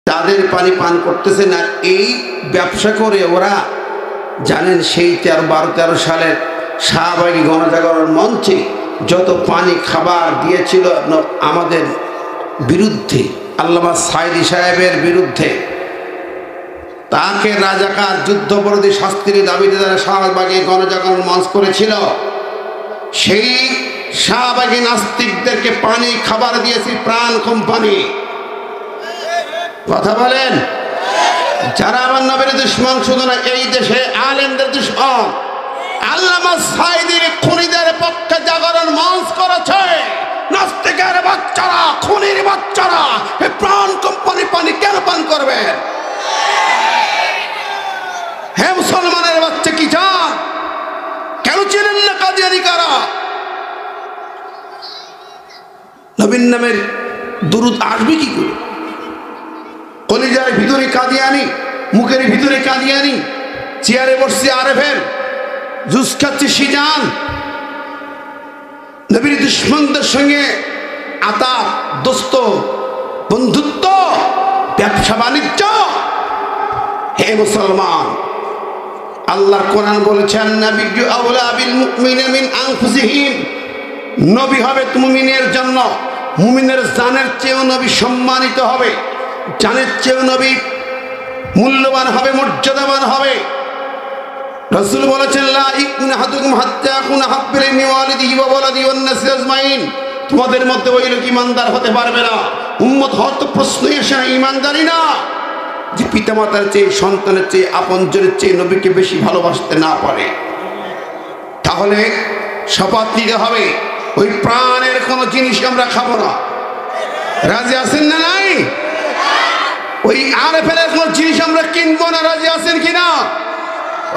তাদের পানি পান করতেছেন। আর এই ব্যবসা করে ওরা জানেন সেই 12-13 সালের শাহবাগী গণজাগরণ মঞ্চে যত পানি খাবার দিয়েছিল আমাদের বিরুদ্ধে, আল্লামা সাইদি সাহেবের বিরুদ্ধে, তাকে রাজাকার যুদ্ধপরাধী শাস্তির দাবিতে যারা শাহবাগী গণজাগরণ মঞ্চ করেছিল, সেই শাহবাগী নাস্তিকদেরকে পানি খাবার দিয়েছি প্রাণ কোম্পানি। কথা বলেন? যারা আমার নবীর দুশমন, শুধু না এই দেশে আলেমদের দুশমন, আল্লামা সাইদির খুনিদের পক্ষে জাগরণ মঞ্চ করেছে। নাস্তিকের বাচ্চারা, খুনির বাচ্চারা এই প্রাণ কোম্পানি পানি কেন পান করবে? হে মুসলমানের বাচ্চা, কি চান? কেন চিনেন না কাদিয়ানী কারা? নবীর নামের দুরূদ আসবে কি করে? কলিজার ভিতরে কাদিয়ানি, মুখের ভিতরে কাদিয়ানি, চেয়ারে বসছে আরেফের, জুস খাচ্ছে সিজান। নবীর দুশমনদের সঙ্গে আতাপ, দোস্ত, বন্ধুত্ব, ব্যবসা বাণিজ্য। হে মুসলমান, আল্লাহর কোরআন বলেছেন, নাবিয়্যু আওলা বিল মুমিনিনা মিন আনফুসিহিম, নবী হবে মুমিনের জন্য, মুমিনের জানের চেয়েও নবী সম্মানিত হবে, জানের চেয়েও নবী মূল্যবান হবে, মর্যাদাবান হবে। রাসূল বলেছেন, লা ইকুন আহাদুকুম হাত্তা ইয়াকুনা হাব্বা ইলাইহি মিন ওয়ালিদিহি ওয়া ওয়ালাদিহি ওয়ান নাসি আজমাইন, তোমাদের মধ্যে ওই লোক ইমানদার হতে পারবে না, উম্মত হওয়ার তো প্রশ্নই আসে না, ইমানদারি না, যে পিতামাতার চেয়ে, সন্তানের চেয়ে, আপনজনের চেয়ে নবীকে বেশি ভালোবাসতে না পারে। তাহলে শপথ নিতে হবে, ওই প্রাণের কোনো জিনিস আমরা খাবো না। রাজি আছেন না? নাই? ওই আরেফের কোনো জিনিস আমরা কিনবো না। রাজি আছেন কিনা?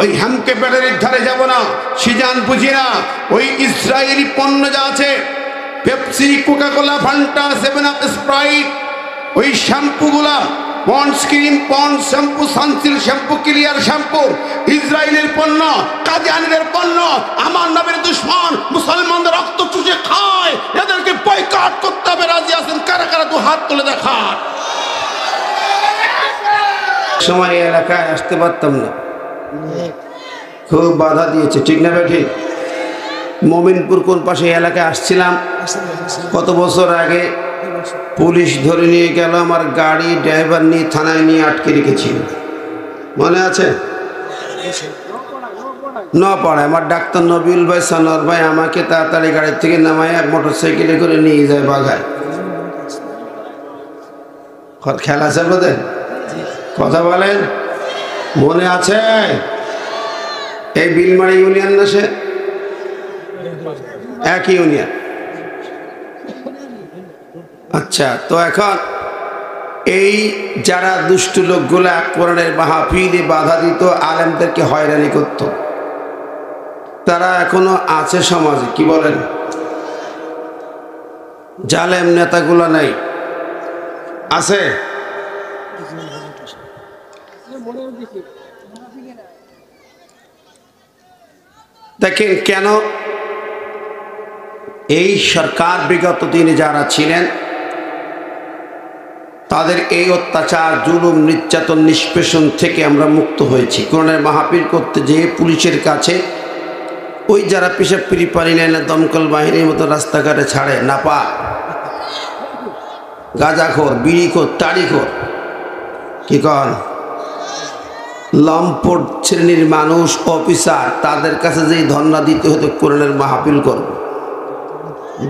ওই হ্যামকে ব্যাটারির ধারে যাব না, সিজান বুঝি না। ওই ইসরায়েলি পণ্য যা আছে, Pepsi, Coca Cola, Fanta, 7 up, Sprite, ওই শ্যাম্পুগুলা, Pond's cream, Pond's shampoo, Sunsilk shampoo, Clear shampoo, ইসরায়েলের পণ্য, কাদিয়ানীদের পণ্য, আমার নবীর দুশমন, মুসলমানদের রক্ত চুষে খায়, এদেরকে বয়কট করতে হবে। রাজি আছেন কারা কারা? তো হাত তুলে দেখান। সময় এলাকায় আসতে পারতাম না, খুব বাধা দিয়েছে, ঠিক না বেঠিক? মোমিনপুর কোন পাশে এলাকায় আসছিলাম কত বছর আগে, পুলিশ ধরে নিয়ে গেল, আমার গাড়ি ড্রাইভার নিয়ে থানায় নিয়ে আটকে রেখেছিল, মনে আছে? নপাড়ায় আমার ডাক্তার নবীল ভাই, সানোয়ার ভাই আমাকে তাড়াতাড়ি গাড়ি থেকে নামায় মোটর সাইকেলে করে নিয়ে যায় বাঘায়। খেলা আছে আপনাদের? কথা বলেন, মনে আছে? এই বিলমারি ইউনিয়ন না, সে এক ইউনিয়ন। আচ্ছা, তো এখন এই যারা দুষ্ট লোকগুলা কোরআনের মাহফিলে বাধা দিত, আলেমদেরকে হয়রানি করত, তারা এখনো আছে সমাজে, কি বলেন? জালেম নেতাগুলো নাই? আছে? দেখেন কেন এই সরকার বিগত দিনে যারা ছিলেন তাদের এই অত্যাচার, জুলুম, নির্যাতন, নিষ্পেষণ থেকে আমরা মুক্ত হয়েছি। কোরআনের মাহফিল করতে যেয়ে পুলিশের কাছে ওই যারা পেশাব পিড়ি পানি নেয় না, দমকল বাহিনীর মতো রাস্তাঘাটে ছাড়ে, নাপা, গাঁজাখোর, বিড়িখোর, তাড়িখোর, কি কন, লম্পট শ্রেণীর মানুষ, অফিসার, তাদের কাছে যেই ধর্ণা দিতে হতো কোরআনের মাহফিল করব,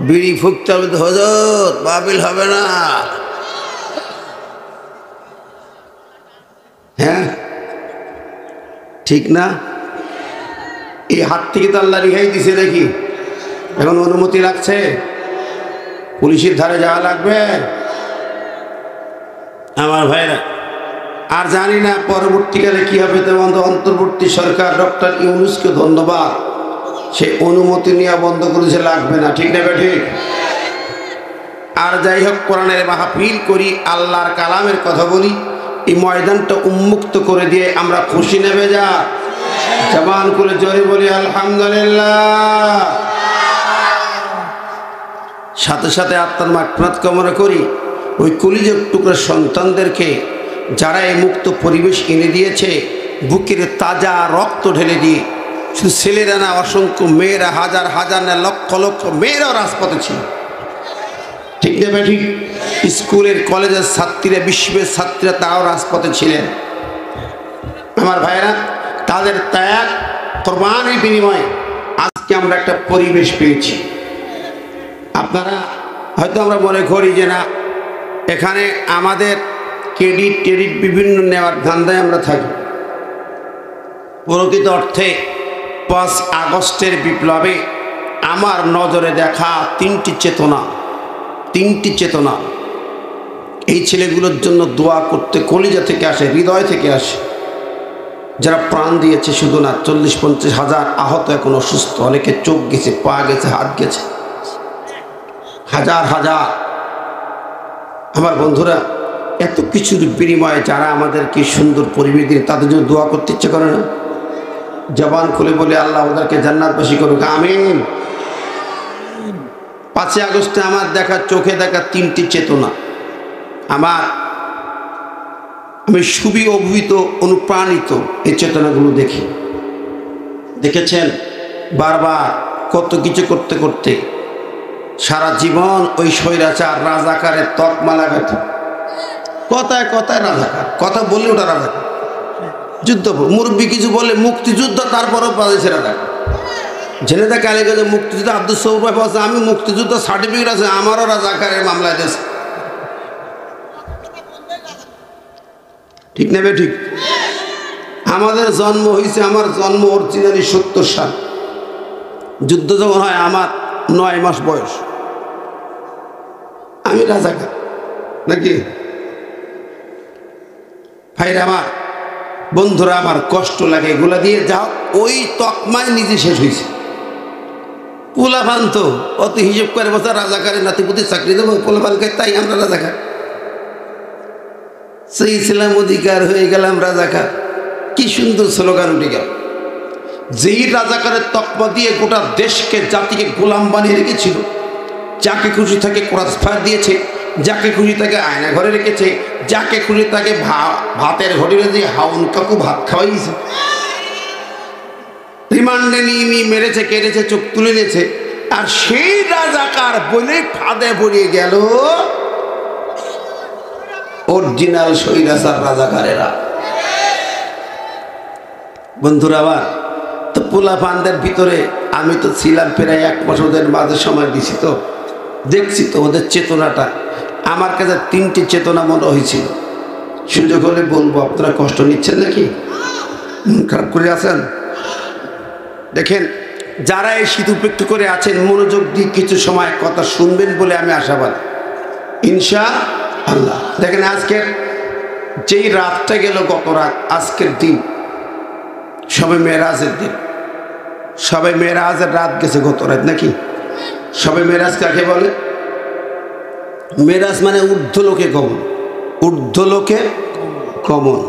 বিড়ি ফুকতে হবে, হুজুর মাহফিল হবে না। হ্যাঁ, ঠিক না? এই হাত থেকে তো আল্লাহ রেহাই দিছে নাকি? এখন অনুমতি লাগছে, পুলিশের ধারে যাওয়া লাগবে আমার ভাইরা। আর জানি না পরবর্তীকালে কি হবে, তেমন অন্তর্বর্তী সরকার ডক্টর ইউনূসকে ধন্যবাদ, সে অনুমতি নেওয়া বন্ধ করেছে, লাগবে না, ঠিক না ঠিক? আর যাই হোক, কোরআনের মাহফিল করি, আল্লাহর কালামের কথা বলি, এই ময়দানটা উন্মুক্ত করে দিয়ে আমরা খুশি নেবে যা জবান করে জোরে বলি আলহামদুলিল্লাহ। সাথে সাথে আত্মার মাগফিরাত কামনা করি ওই কলিজার টুকরা সন্তানদেরকে যারা এই মুক্ত পরিবেশ এনে দিয়েছে, বুকের তাজা রক্ত ঢেলে দিয়ে, শুধু ছেলেরা না, অসংখ্য মেয়েরা, হাজার হাজার না লক্ষ লক্ষ মেয়েরাও রাজপথে ছিল। ঠিক না ঠিক? স্কুলের কলেজের ছাত্রীরা, বিশ্ববিদ্যালয়ের ছাত্রীরা তারাও রাজপথে ছিলেন। আমার ভাইরা, তাদের ত্যাগ কোরবানির বিনিময়ে আজকে আমরা একটা পরিবেশ পেয়েছি। আপনারা হয়তো আমরা মনে করি যে না, এখানে আমাদের ক্রেডিট বিভিন্ন নেওয়ার ধান্দায় আমরা থাকি। প্রকৃত অর্থে 5 আগস্টের বিপ্লবে আমার নজরে দেখা তিনটি চেতনা এই ছেলেগুলোর জন্য দোয়া করতে কলিজা থেকে আসে, হৃদয় থেকে আসে। যারা প্রাণ দিয়েছে শুধু না, 40-50 হাজার আহত, এখন অসুস্থ, অনেকে চোখ গেছে, পা গেছে, হাত গেছে, হাজার হাজার। আমার বন্ধুরা, এত কিছুর বিনিময়ে যারা আমাদেরকে সুন্দর পরিবেশ দিয়ে, তাদের জন্য দোয়া করতে ইচ্ছে করে না? জবান খুলে বলে আল্লাহ ওদেরকে জান্নাতবাসী করুক, আমিন। 5 আগস্টে আমার দেখা, চোখে দেখা তিনটি চেতনা, আমি খুবই অভিভূত, অনুপ্রাণিত এই চেতনাগুলো দেখেছেন। বারবার কত কিছু করতে করতে সারা জীবন ওই স্বৈরাচার রাজাকারের তকমা লাগাতে, কথায় কথায় রাজাকার, কথা বললে ওটা রাজাকার, যুদ্ধ মুরব্বী কিছু বলে মুক্তিযুদ্ধ, তারপরেও পাওয়া রাজাকার। জেনে থাকে আলেগঞ্জে মুক্তিযুদ্ধ, আব্দুল সৌর ভাই বলছে আমি মুক্তিযুদ্ধ সার্টিফিকেট আছে, আমারও রাজাকারের মামলায় দিয়েছে। ঠিক নেবে ঠিক? আমাদের জন্ম হয়েছে, আমার জন্ম অরিজিনালি 70 সাল। যুদ্ধ যখন হয় আমার 9 মাস বয়স, আমি রাজাকার নাকি? ভাইরা আমার, বন্ধুরা আমার, কষ্ট লাগে এগুলা দিয়ে। যাও, ওই তকমায় নিজে শেষ হয়েছে। পোলাপান তো অত হিসেব করে বসে রাজাকারের নাতিপুতি চাকরি দেবো, পোলাপানকে তাই আমরা রাজাকার। সেই ছিলাম অধিকার, হয়ে গেলাম রাজাকার। কি সুন্দর স্লোগান উঠে গেল। যেই রাজাকারের তকমা দিয়ে গোটা দেশকে, জাতিকে গোলাম বানিয়ে রেখেছিল, যাকে খুশি তাকে ক্রস ফায়ার দিয়েছে, যাকে খুশি তাকে আয়না ঘরে রেখেছে, যাকে খুশি তাকে ভাতের ঘরে দিয়ে হাউন কাকু ভাত খাওয়াইছে, রিমান্ডে নিয়ে মেরেছে, কেটেছে, চোখ তুলে নিয়েছে। আর সেই রাজাকার বলে ফাঁদে পড়িয়ে গেল অরিজিনাল স্বৈরাচার রাজাকারেরা। বন্ধুরা আবার, তো পোলাপানদের ভিতরে আমি তো ছিলাম প্রায় 1 মাস, ওদের মাঝে সময় দিছি, তো দেখছি তো ওদের চেতনাটা। আমার কাছে 3টি চেতনা মনে হয়েছিল। সুযোগ হলে বলবো, আপনারা কষ্ট নিচ্ছেন নাকি? খারাপ করে আছেন? দেখেন, যারা এই শীত উপেক্ষা করে আছেন, মনোযোগ দিয়ে কিছু সময় কথা শুনবেন বলে আমি আশাবাদ, ইনশাআল্লাহ। দেখেন, আজকের যেই রাতটা গেল, গত রাত, আজকের দিন সবে মেরাজের দিন। সবে মেরাজের রাত গেছে গত রাত নাকি? সবে মেরাজ কাকে বলে? মেরাজ মানে ঊর্ধ্বলোকে গমন, ঊর্ধ্বলোকে গমন।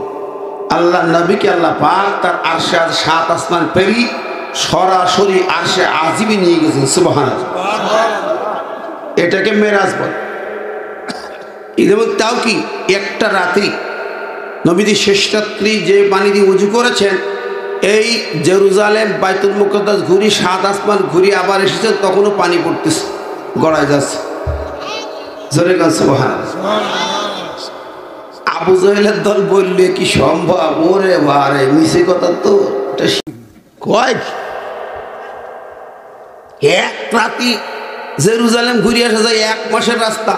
আল্লাহ নবীকে আল্লাহ পাক তার আরশে 7 আসমান পেরি সরাসরি আরশে আজিমে নিয়ে গেছেন। সুবহানাল্লাহ। এটাকে মেরাজ বলে। যেমন তাও কি, একটা রাত্রি নবীজি শেষ রাত্রি যে পানি দিয়ে উজু করেছেন, এই জেরুজালেম বাইতুল মুকদ্দাস ঘুরি, 7 আসমান ঘুরি আবার এসেছেন, তখনও পানি পড়তেছে, গড়ায় যাচ্ছে। জোরে গান সুবহানাল্লাহ। আবু জাহেলের দল বললে কি সম্ভব? ওরে বারে, মিছে কথা তো। কয় এক রাতি জেরুজালেম ঘুরে আসা যায় 1 মাসের রাস্তা।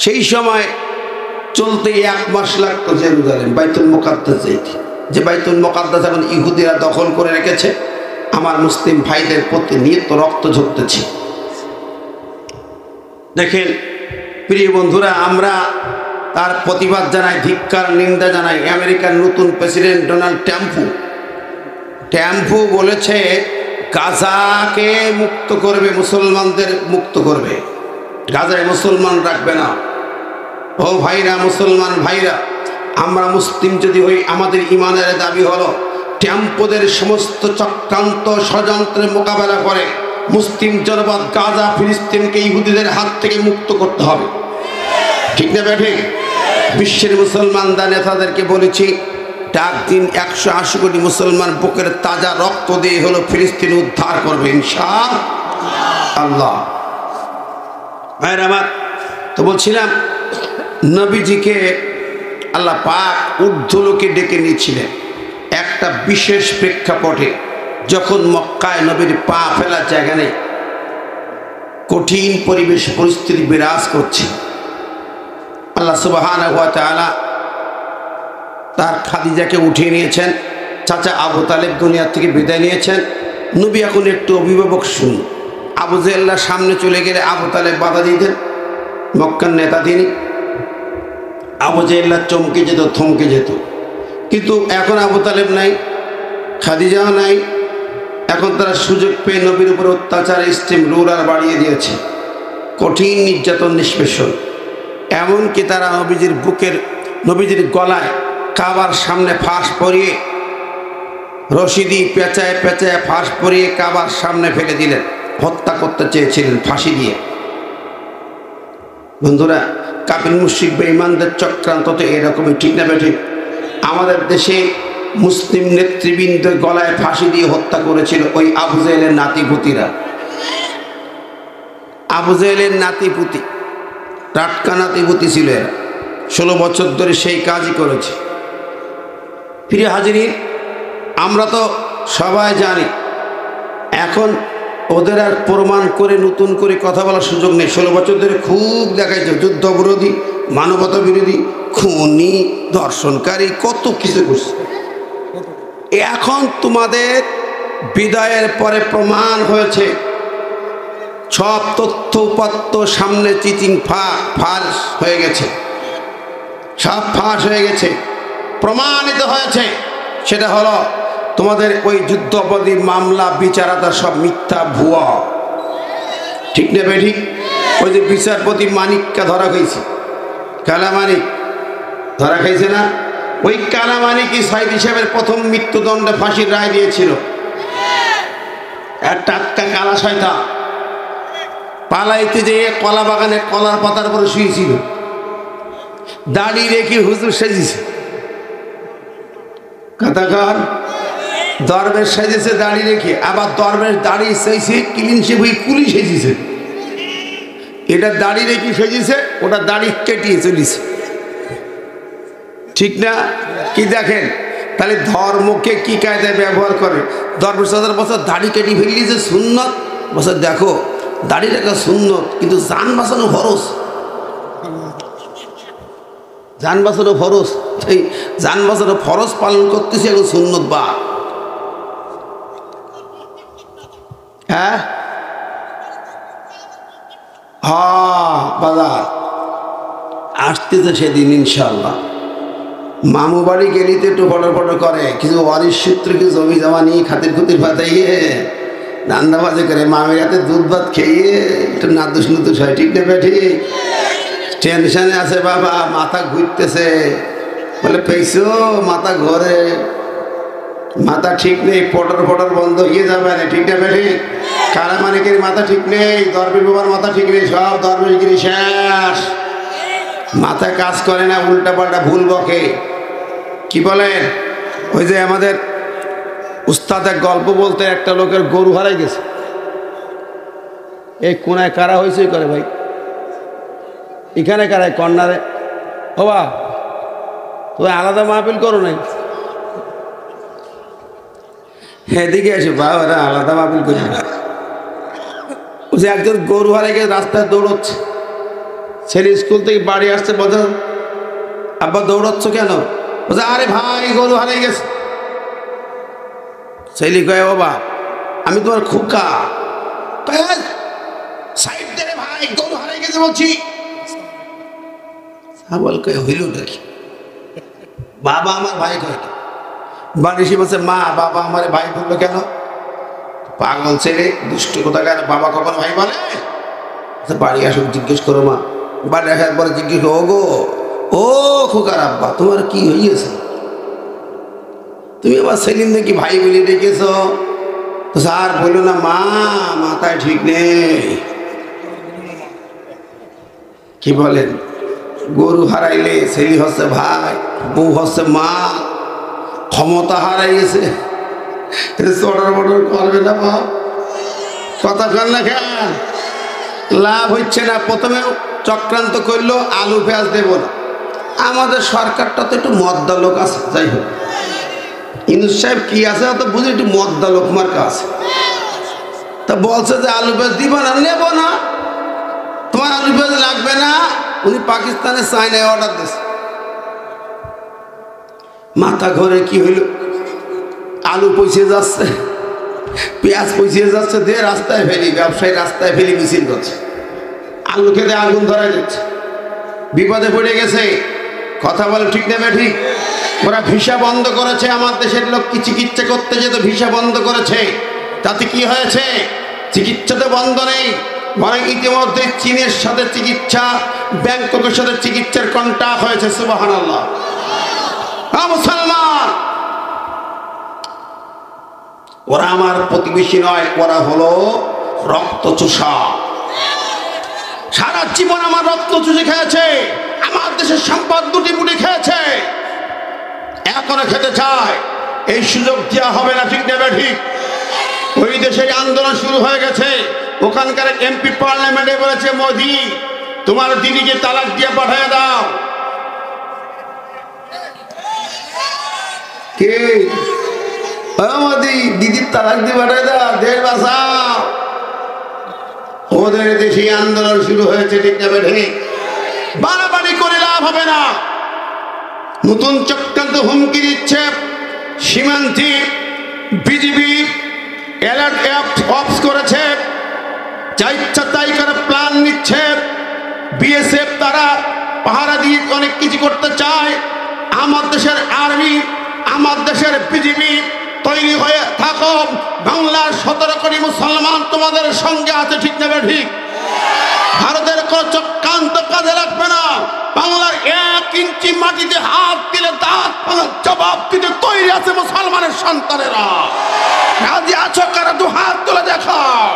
সেই সময় চলতে 1 মাস লাগতো জেরুজালেম বাইতুল মুকদ্দাস যাইতে, যে বাইতুল মুকদ্দাস এখন ইহুদিরা দখল করে রেখেছে। আমার মুসলিম ভাইদের প্রতি নিয়ত রক্ত ঝরতেছে। দেখেন প্রিয় বন্ধুরা, আমরা তার প্রতিবাদ জানাই, ধিক্কার, নিন্দা জানাই। আমেরিকার নতুন প্রেসিডেন্ট ডোনাল্ড ট্রাম্প বলেছে গাজাকে মুক্ত করবে, মুসলমানদের মুক্ত করবে, গাজায় মুসলমান রাখবে না। ও ভাইরা, মুসলমান ভাইরা, আমরা মুসলিম যদি হই, আমাদের ইমানের দাবি হলো ট্রাম্পদের সমস্ত চক্রান্ত ষড়যন্ত্রের মোকাবেলা করে মুসলিম জনপদ গাজা, ফিলিস্তিনকে ইহুদিদের হাত থেকে মুক্ত করতে হবে। ঠিক না ঠিক? বিশ্বের মুসলমানদের নেতাদেরকে বলেছি, ডাক দিন 180 কোটি মুসলমান বুকের তাজা রক্ত দিয়ে হলো ফিলিস্তিন উদ্ধার করবে ইনশাআল্লাহ। ভাইয়ের আমার, তো বলছিলাম নবীজিকে আল্লাহ পাক ঊর্ধ্বলোকে ডেকে নিয়েছিলেন একটা বিশেষ প্রেক্ষাপটে, যখন মক্কায় নবীর পা ফেলার জায়গা নেই, কঠিন পরিবেশ পরিস্থিতি বিরাজ করছে। আল্লাহ সুবহানাহু ওয়া তাআলা তার খাদিজাকে উঠিয়ে নিয়েছেন, চাচা আবু তালেব দুনিয়া থেকে বিদায় নিয়েছেন। নবী এখন একটু অভিভাবক শূন্য। আবু জেহেলের সামনে চলে গেলে আবু তালেব বাধা দিতেন, মক্কার নেতা তিনি। আবু জেহেল চমকে যেত, থমকে যেত। কিন্তু এখন আবু তালেব নাই, খাদিজাও নাই। এখন তারা সুযোগ পেয়ে নবীর উপর অত্যাচার স্টিম রুলার বাড়িয়ে দিয়েছে, কঠিন নির্যাতন নিষ্পেষণ। এমনকি তারা নবীজির বুকের, নবীজির গলায় কাবার সামনে ফাঁস পরিয়ে, রশিদি পেঁচায় পেঁচায় ফাঁস পরিয়ে কাবার সামনে ফেলে দিলেন, হত্যা করতে চেয়েছিলেন ফাঁসি দিয়ে। বন্ধুরা, কাফির মুশরিক বেঈমানদের চক্রান্ত তো এরকমই, ঠিক না বেঠিক? আমাদের দেশে মুসলিম নেতৃবৃন্দের গলায় ফাঁসি দিয়ে হত্যা করেছিল ওই আবু জেহেলের নাতিপুতিরা। আবু জেহেলের নাতিপুতি, টাটকা নাতিপুতি ছিল এরা। 16 বছর ধরে সেই কাজই করেছে। প্রিয় হাজিরিন, আমরা তো সবাই জানি, এখন ওদের আর প্রমাণ করে নতুন করে কথা বলার সুযোগ নেই। 16 বছর ধরে খুব দেখাইছে যুদ্ধ বিরোধী, মানবতা বিরোধী, খুনি, ধর্ষণকারী, কত কিছু করছে। এখন তোমাদের বিদায়ের পরে প্রমাণ হয়েছে, সব তথ্য উপাত্ত সামনে চিচিং ফাঁস হয়ে গেছে, সব ফাঁস হয়ে গেছে, প্রমাণিত হয়েছে। সেটা হলো তোমাদের ওই যুদ্ধাপরাধী মামলা বিচারাটা সব মিথ্যা, ভুয়া, ঠিক না বেঠিক? ওই যে বিচারপতি মানিককে ধরা খাইছে, কালামানিক ধরা খাইছে না? ওই কালামানিকই সাইদ হিসাবের প্রথম মৃত্যুদণ্ডে ফাঁসির রায় দিয়েছিল। আর টাটকা কালা শয়তান পালাইতে যেয়ে কলা বাগানে কলার পাতার পরে শুয়েছিল, দাড়ি রেখে হুজুর সেজেছে। কথাকার দরবেশ সেজেছে দাড়ি রেখে, আবার দরবেশ দাড়ি চাইছে ক্লিন শেভ হয়ে কুলি সেজেছে। এটা দাড়ি রেখে সেজেছে, ওটা দাড়ি কেটিয়ে চলিছে, ঠিক না? কি দেখেন তাহলে ধর্মকে কি কায়দায় ব্যবহার করে। দরবেশ 1000 বছর দাড়ি কেটে ফেললি যে সুন্নত, বছর দেখো দাড়ি রাখা সুন্নত, কিন্তু জান বাঁচানো ফরজ। জান বাঁচানো ফরজ, এই জান বাঁচানো ফরজ পালন করতেছি, এখন সুন্নত বা হ্যাঁ বাজার আসতেছে সেদিন ইনশাল্লাহ। মামু বাড়ি গেলি তো একটু ফটো ফটো করে, কিছু ওয়ারিশ সূত্র, কিছু জমি জমা নিয়ে খাতির খুতির পাতাইয়ে রান্না বাজে করে মামের হাতে দুধ ভাত খেয়ে একটু নাদুস নুদুস হয়, ঠিক না বেঠি? টেনশনে আছে বাবা, মাথা ঘুরতেছে, বলে পেয়েছো মাথা ঘরে, মাথা ঠিক নেই, পটর ফটর বন্ধ হয়ে যাবে না, ঠিক না বেঠি? কালামানিকের মাথা ঠিক নেই, দরবেশ বাবার মাথা ঠিক নেই, সব দরবেশগিরি শেষ, মাথায় কাজ করে না, উল্টা পাল্টা ভুল বকে। কি বলেন? ওই যে আমাদের উস্তাদ এক গল্প বলতে, একটা লোকের গরু হারাই গেছে, এই কোনায় কারা হয়েছে করে ভাই, এখানে কারায় কর্নারে, বাবা তুমি আলাদা মাহফিল করো নাই, এদিকে এসে বাবা আলাদা মাহফিল করি না। যে একজন গরু হারাই গেছে, রাস্তায় দৌড়চ্ছে, ছেলে স্কুল থেকে বাড়ি আসছে, বলছে আব্বা দৌড়াচ্ছ কেন? বলছে আরে ভাই গরু হারিয়ে গেছে। ছেলে কয় বাবা আমি তোমার খোকা, সাইড দে রে ভাই, গরু হারিয়ে গেছে বলছি। বল কয় হইল নাকি? বাবা আমার ভাই কয়, বাড়ি সে বলছে মা বাবা আমার ভাই বললো কেন? পাগল ছেলে, দুষ্ট কোথাকার, বাবা কখন ভাই বলে? বাড়ি আসুক জিজ্ঞেস করো মা। বাড়ি আসার পরে জিজ্ঞেস, ও গো ও খোকার আব্বা তোমার কি হইয়াছে? তুমি আবার সেদিন নাকি ভাই বলে ডেকেছ? তো স্যার বললো না মা, মাথায় ঠিক নেই। কি বলেন? গরু হারাইলে ছেলে হচ্ছে ভাই, বউ হচ্ছে মা, ক্ষমতা হারাই গেছে, চটর বটর করবে না বাপ, কথা কর না কেন? লাভ হচ্ছে না। প্রথমে চক্রান্ত করলো আলু পেঁয়াজ দেব না। আমাদের সরকারটা তো একটু মদ্দা লোক আছে, যাই হোক ইউনূস সাহেব কি আছে অত বুঝি, একটু মদ্দা লোক মার্কা আছে। তা বলছে যে আলু পেঁয়াজ দিব না, নেব না, তোমার আলু পেঁয়াজ লাগবে না। উনি পাকিস্তানে চায়নায় অর্ডার দিয়েছে। মাথা ঘরে কি হইল, আলু পয়সে যাচ্ছে, পেঁয়াজ পয়সে যাচ্ছে, দিয়ে রাস্তায় ফেলি, ব্যবসায়ী রাস্তায় ফেলি মিছিল করছে, আলু খেতে আগুন ধরাই দিচ্ছে, বিপদে পড়ে গেছে। কথা বলে ঠিক নেবে ঠিক। ওরা ভিসা বন্ধ করেছে, আমার দেশের লোক কি চিকিৎসা করতে যেত ভিসা বন্ধ করেছে। তাতে কি হয়েছে? চিকিৎসা তো বন্ধ নেই, বরং ইতিমধ্যে চীনের সাথে চিকিৎসা, ব্যাংককের সাথে চিকিৎসার কন্ট্রাক্ট হয়েছে। সুবহানাল্লাহ। মুসলমান, ওরা আমার প্রতিবেশী নয়, ওরা হলো রক্তচোষা। সারা জীবন আমার রক্ত চুষে খেয়েছে, আমার দেশের সম্পদ দুটি বুটি খেয়েছে, এখনো খেতে চায়। এই সুযোগ দেওয়া হবে না, ঠিক নেবে ঠিক। ওই দেশে আন্দোলন শুরু হয়ে গেছে, ওখানকার এমপি পার্লামেন্টে বলেছে, মোদি তোমার দিদিকে তালাক দিয়ে পাঠিয়ে দাও। কে? মোদি দিদির তালাক দিয়ে পাঠিয়ে দাও, দেশ বাঁচাও। ওদের দেশে আন্দোলন শুরু হয়েছে, ঠিক নেবে ঠিক। বাড়াবাড়ি করে লাভ হবে না। নতুন চক্রান্ত হুমকি দিচ্ছে সীমান্তে, বিজিবি অ্যালার্ট অফ করেছে, যা ইচ্ছা তাই করে প্ল্যান নিচ্ছে। বিএসএফ তারা পাহারা দিয়ে অনেক কিছু করতে চায়। আমার দেশের আর্মি, আমার দেশের বিজিবি তৈরি হয়ে থাকো। বাংলার 17 কোটি মুসলমান তোমাদের সঙ্গে আছে, ঠিক নেবে ঠিক। ভারতের কোন চক্রান্ত কাজে রাখবে না। বাংলার 1 ইঞ্চি মাটিতে হাত দিলে দাঁত ভাঙার জবাব দিতে তৈরি আছে মুসলমানের সন্তানেরা। রাজি আছো কারা? 2 হাত তুলে দেখাও।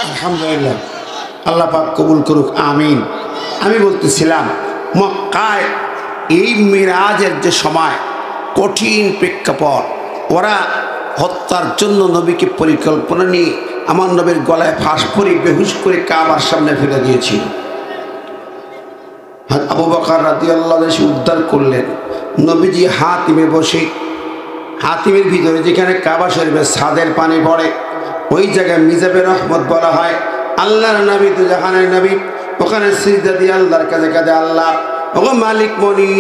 আলহামদুলিল্লাহ, আল্লাহ পাক কবুল করুক, আমিন। আমি বলতেছিলাম মক্কায় এই মিরাজের যে সময়, কঠিন প্রেক্ষাপট, ওরা হত্যার জন্য নবীকে পরিকল্পনা নিয়ে আমার নবীর গলায় ফাঁস পরে বেহুশ করে কাবার সামনে ফেলে দিয়েছিল। আবু বকর রাদিয়াল্লাহু আনহু উদ্ধার করলেন। নবীজি হাতিমে বসে, হাতিমের ভিতরে যেখানে কাবা শরীফের ছাদের পানি পড়ে, ওই জায়গায় মিজাবে রহমত বলা হয়। আল্লাহর নবী তো জাহানের নবী, ওখানে সিজদা দিয়ে আল্লাহর কাছে কাঁদে, আল্লাহ ও মালিক মনি,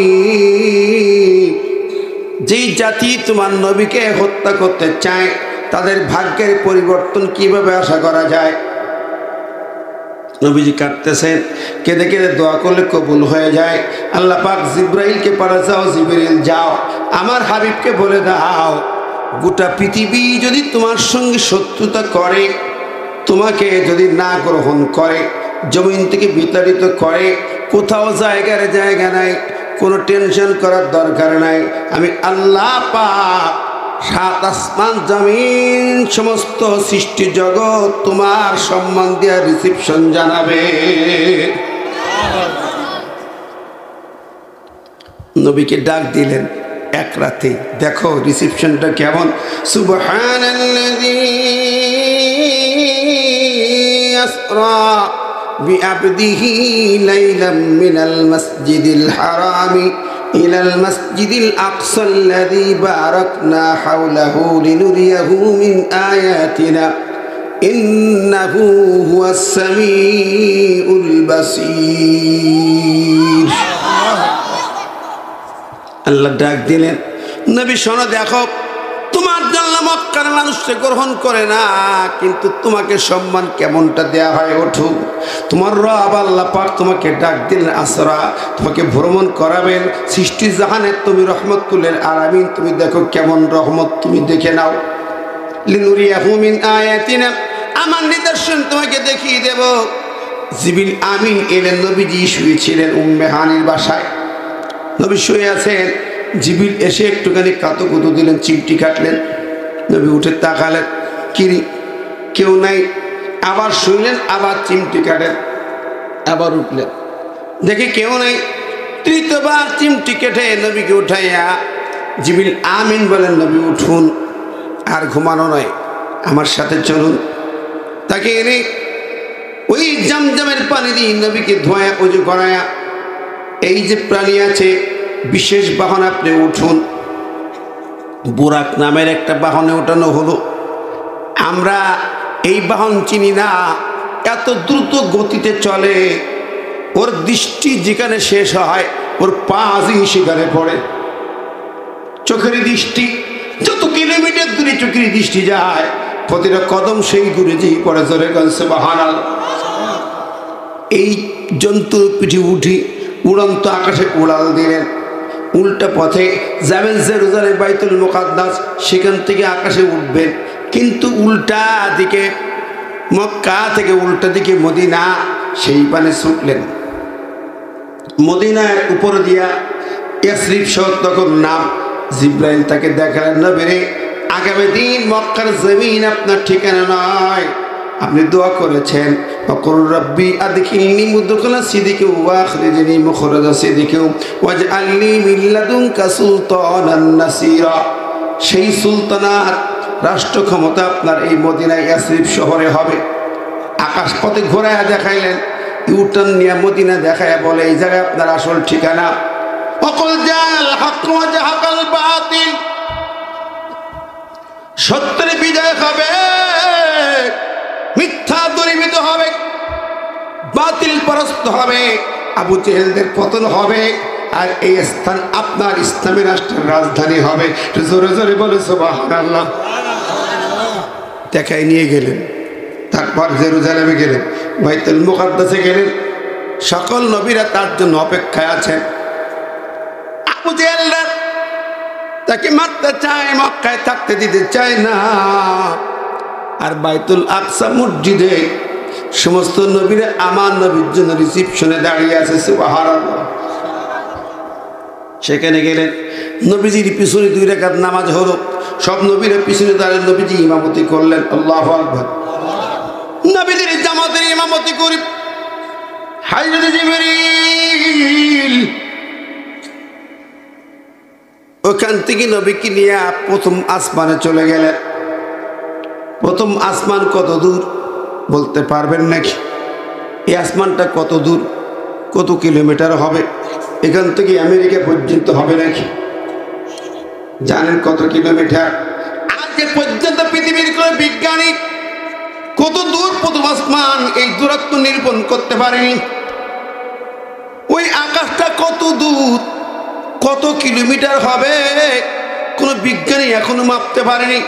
যেই জাতি তোমার নবীকে হত্যা করতে চায় তাদের ভাগ্যের পরিবর্তন কিভাবে আশা করা যায়? নবীজি কাঁদতেছেন, কেঁদে কেঁদে দোয়া করলে কবুল হয়ে যায়। আল্লাহ পাক জিব্রাইলকে পাঠাও, জিবরিল যাও আমার হাবিবকে বলে দাও, গোটা পৃথিবী যদি তোমার সঙ্গে শত্রুতা করে, তোমাকে যদি না গ্রহণ করে, জমিন থেকে বিতাড়িত করে, কোথাও জায়গা নাই, কোনো টেনশন করার দরকার নাই। আমি আল্লাহ পাক 7 আসমান জমিন সমস্ত সৃষ্টি জগৎ তোমার সম্মান দিয়া রিসিপশন জানাবে। নবীকে ডাক দিলেন এক রাতে, দেখো রিসিপশনটা কেমন। সুবহানাল্লাযী আসরা বিআবদিহি লাইলাম মিনাল মাসজিদিল হারামি ইলাল মাসজিদিল আকসাল্লাযী বারাকনা হাওলাহু লিনুরিয়াহু মিন আয়াতিনা ইন্নাহু হুয়াস সামিউল বাসীর। আল্লাহ ডাক দিলেন, নবী শোনো, দেখো তোমার জন্য না মক্কার মানুষকে গ্রহণ করে না, কিন্তু তোমাকে সম্মান কেমনটা দেয়া হয়। ওঠো, তোমার রব আল্লাহ পাক তোমাকে ডাক দিলেন আসরা, তোমাকে ভ্রমণ করাবেন সৃষ্টি জাহানের তুমি রহমতুল আলামিন, তুমি দেখো কেমন রহমত, তুমি দেখে নাও। লিনুরিয়াহু মিন আয়াতিনা, আমার নিদর্শন তোমাকে দেখিয়ে দেব। জিবরিল আমিন এলেন, নবীজি শুয়েছিলেন উম্মে হানির বাসায়, নবী শুয়ে আছেন। জিবরিল এসে একটুখানি কাতুকুতু দিলেন, চিমটি কাটলেন। নবী উঠে তাকালেন, কিরি কেউ নাই। আবার শুইলেন, আবার চিমটি কাটেন, আবার উঠলেন, দেখে কেউ নাই। তৃতীয়বার চিমটি কেটে নবীকে উঠাইয়া জিবরিল আমিন বলেন, নবী উঠুন, আর ঘুমানো নয়, আমার সাথে চলুন। তাকে এনে ওই জামজামের পানি দিয়ে নবীকে ধোয়া উজু করায়া, এই যে প্রাণী আছে বিশেষ বাহন, আপনি উঠুন। বুরাক নামের একটা বাহনে ওঠানো হলো। আমরা এই বাহন চিনি না, এত দ্রুত গতিতে চলে, ওর দৃষ্টি যেখানে শেষ হয় ওর পাজি সেখানে পড়ে। চোখের দৃষ্টি যত কিলোমিটার দূরে চোখের দৃষ্টি যায়, প্রতিটা কদম সেই দূরে যেই পড়ে। জোরে সুবহানাল্লাহ। এই জন্তুর পিঠে উঠি উড়ন্ত আকাশে উড়াল দিলেন, উল্টা পথে যাবেন জেরুজালেম বাইতুল মুকাদ্দাস, সেখান থেকে আকাশে উঠবেন, কিন্তু উল্টা দিকে মক্কা থেকে উল্টা দিকে মদিনা, সেই পানে ছুটলেন। মদিনার উপর দিয়া ইয়াসরিব শহর তখন নাম। জিব্রাইল তাকে দেখালেন, নবী রে, আগামী দিন মক্কার জমিন আপনার ঠিকানা নয়। আপনি দোয়া করেছেন, ওয়াকুল রব্বি আদখিলনি মুদখালা সিদিকি ওয়া আখরিজনি মুখরাজা সিদিকি ওয়াজআলনি মিন লাদুনকা সুলতানান নাসীরা। সেই সুলতানাত রাষ্ট্র ক্ষমতা আপনার এই মদিনায় ইয়াসরিব শহরে হবে। আকাশ পথে ঘোরায়া দেখাইলেন, ইউটার্ন নিয়ে মদিনা দেখায়া বলে, এই জায়গায় আপনার আসল ঠিকানা। ওয়াকুল জাল হক ওয়া জাহাকাল বাতিল, সত্যের বিজয় হবে, মিথ্যা দূরীভূত হবে, বাতিল পরাস্ত হবে, আবু জেহেলদের পতন হবে, আর এই স্থান আপনার ইসলামী রাষ্ট্রের রাজধানী হবে। জোরে জোরে বলে সুবহানাল্লাহ। দেখাই নিয়ে গেলেন, তারপর জেরুজালেমে গেলেন, বাইতুল মুকাদ্দাসে গেলেন। সকল নবীরা তার জন্য অপেক্ষায় আছেন। আবু জেহেলরা তাকে মারতে চায়, মক্কায় থাকতে দিতে চায় না। আর বাইতুল আকসা মসজিদে সমস্ত নবীরা আমার নবীর জন্য রিসিপশনে দাঁড়িয়ে আছে। সুবহানাল্লাহ। সেখানে গেলেন, নবীজির পিছনে 2 রাকাত নামাজ হলো। সব নবীরা পিছনে দাঁড়িয়ে নবীজি ইমামতি করলেন। আল্লাহু আকবার। নবীজির জামাতের ইমামতি করি হযরত জিবরিল ওখান থেকে নবীকে নিয়ে প্রথম আসমানে চলে গেলেন। প্রথম আসমান কত দূর বলতে পারবেন নাকি? এই আসমানটা কত দূর, কত কিলোমিটার হবে? এখান থেকে আমেরিকা পর্যন্ত হবে নাকি? জানেন কত কিলোমিটার? আজ পর্যন্ত পৃথিবীর কোন বিজ্ঞানী কত দূর প্রথম আসমান এই দূরত্ব নিরূপণ করতে পারেনি। ওই আকাশটা কত দূর, কত কিলোমিটার হবে, কোন বিজ্ঞানী এখনো মাপতে পারেনি।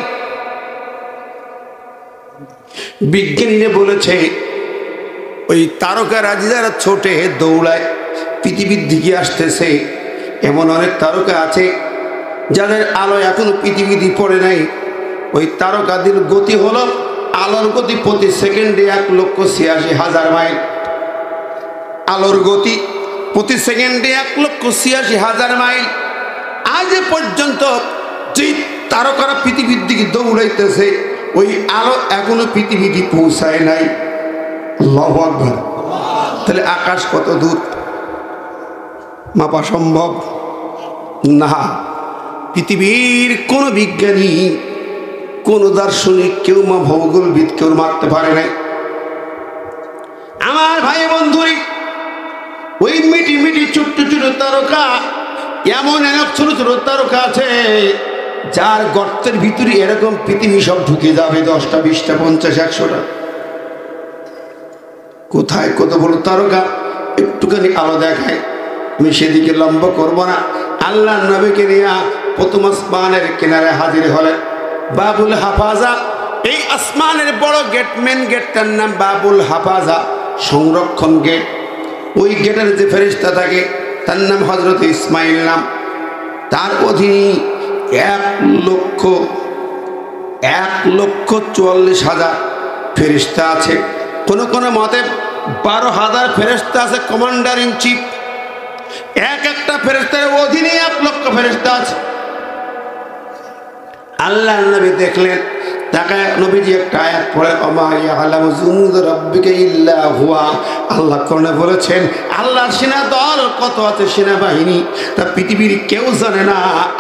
বিজ্ঞানীরা বলেছে, ওই তারকারাজি যারা ছোটে দৌড়ায় পৃথিবীর দিকে আসতেছে, এমন অনেক তারকা আছে যাদের আলো এখনো পৃথিবীতে পড়ে নাই। ওই তারকাদের গতি হলো আলোর গতি প্রতি সেকেন্ডে 1,86,000 মাইল। আলোর গতি প্রতি সেকেন্ডে 1,86,000 মাইল। আজ পর্যন্ত যে তারকারা পৃথিবীর দিকে দৌড়াইতেছে, ওই আলো এখনো পৃথিবীতে পৌঁছায় নাই। আল্লাহু আকবার। তাহলে আকাশ কত দূর মাপা সম্ভব না। পৃথিবীর কোন বিজ্ঞানী, কোন দার্শনিক, কেউ ভূগোলবিদ কেউ মারতে পারে নাই। আমার ভাই বন্ধুরি, ওই মিটি মিটি ছোট্ট ছোট তারকা, এমন এক ছোট ছোট তারকা আছে যার গর্তের ভিতরে এরকম পৃথিবী সব ঢুকে যাবে, 10টা 20টা 50 100টা। কোথায় কত বড় তারকা, একটুখানি আলো দেখায়। আমি সেদিকে লম্বা করব না। আল্লাহ নবীকে নিয়ে প্রথম আসমানের কিনারে হাজির হলেন। বাবুল হাফাজা। এই আসমানের বড় গেট, মেন গেটটার নাম বাবুল হাফাজা, সংরক্ষণ গেট। ওই গেটের যে ফেরেশতা থাকে তার নাম হযরত ইসমাইল নাম। তার অধীনে 1,44,000 ফেরেশতা আছে। কোন কোন মতে 12,000 ফেরেশতা আছে কমান্ডার ইন চিফ। এক একটা ফেরেশতার অধীনে 1,00,000 ফেরেশতা আছে। আল্লাহ নবী দেখলেন, তাকে নবীজি একটা আয়াত পড়ে, ওমা ইয়ালামু জুনুদ রাব্বিকা ইল্লা হুয়া। আল্লাহ কোরআনে বলেছেন আল্লাহর সেনা দল কত আছে, সেনাবাহিনী তা পৃথিবীর কেউ জানে না,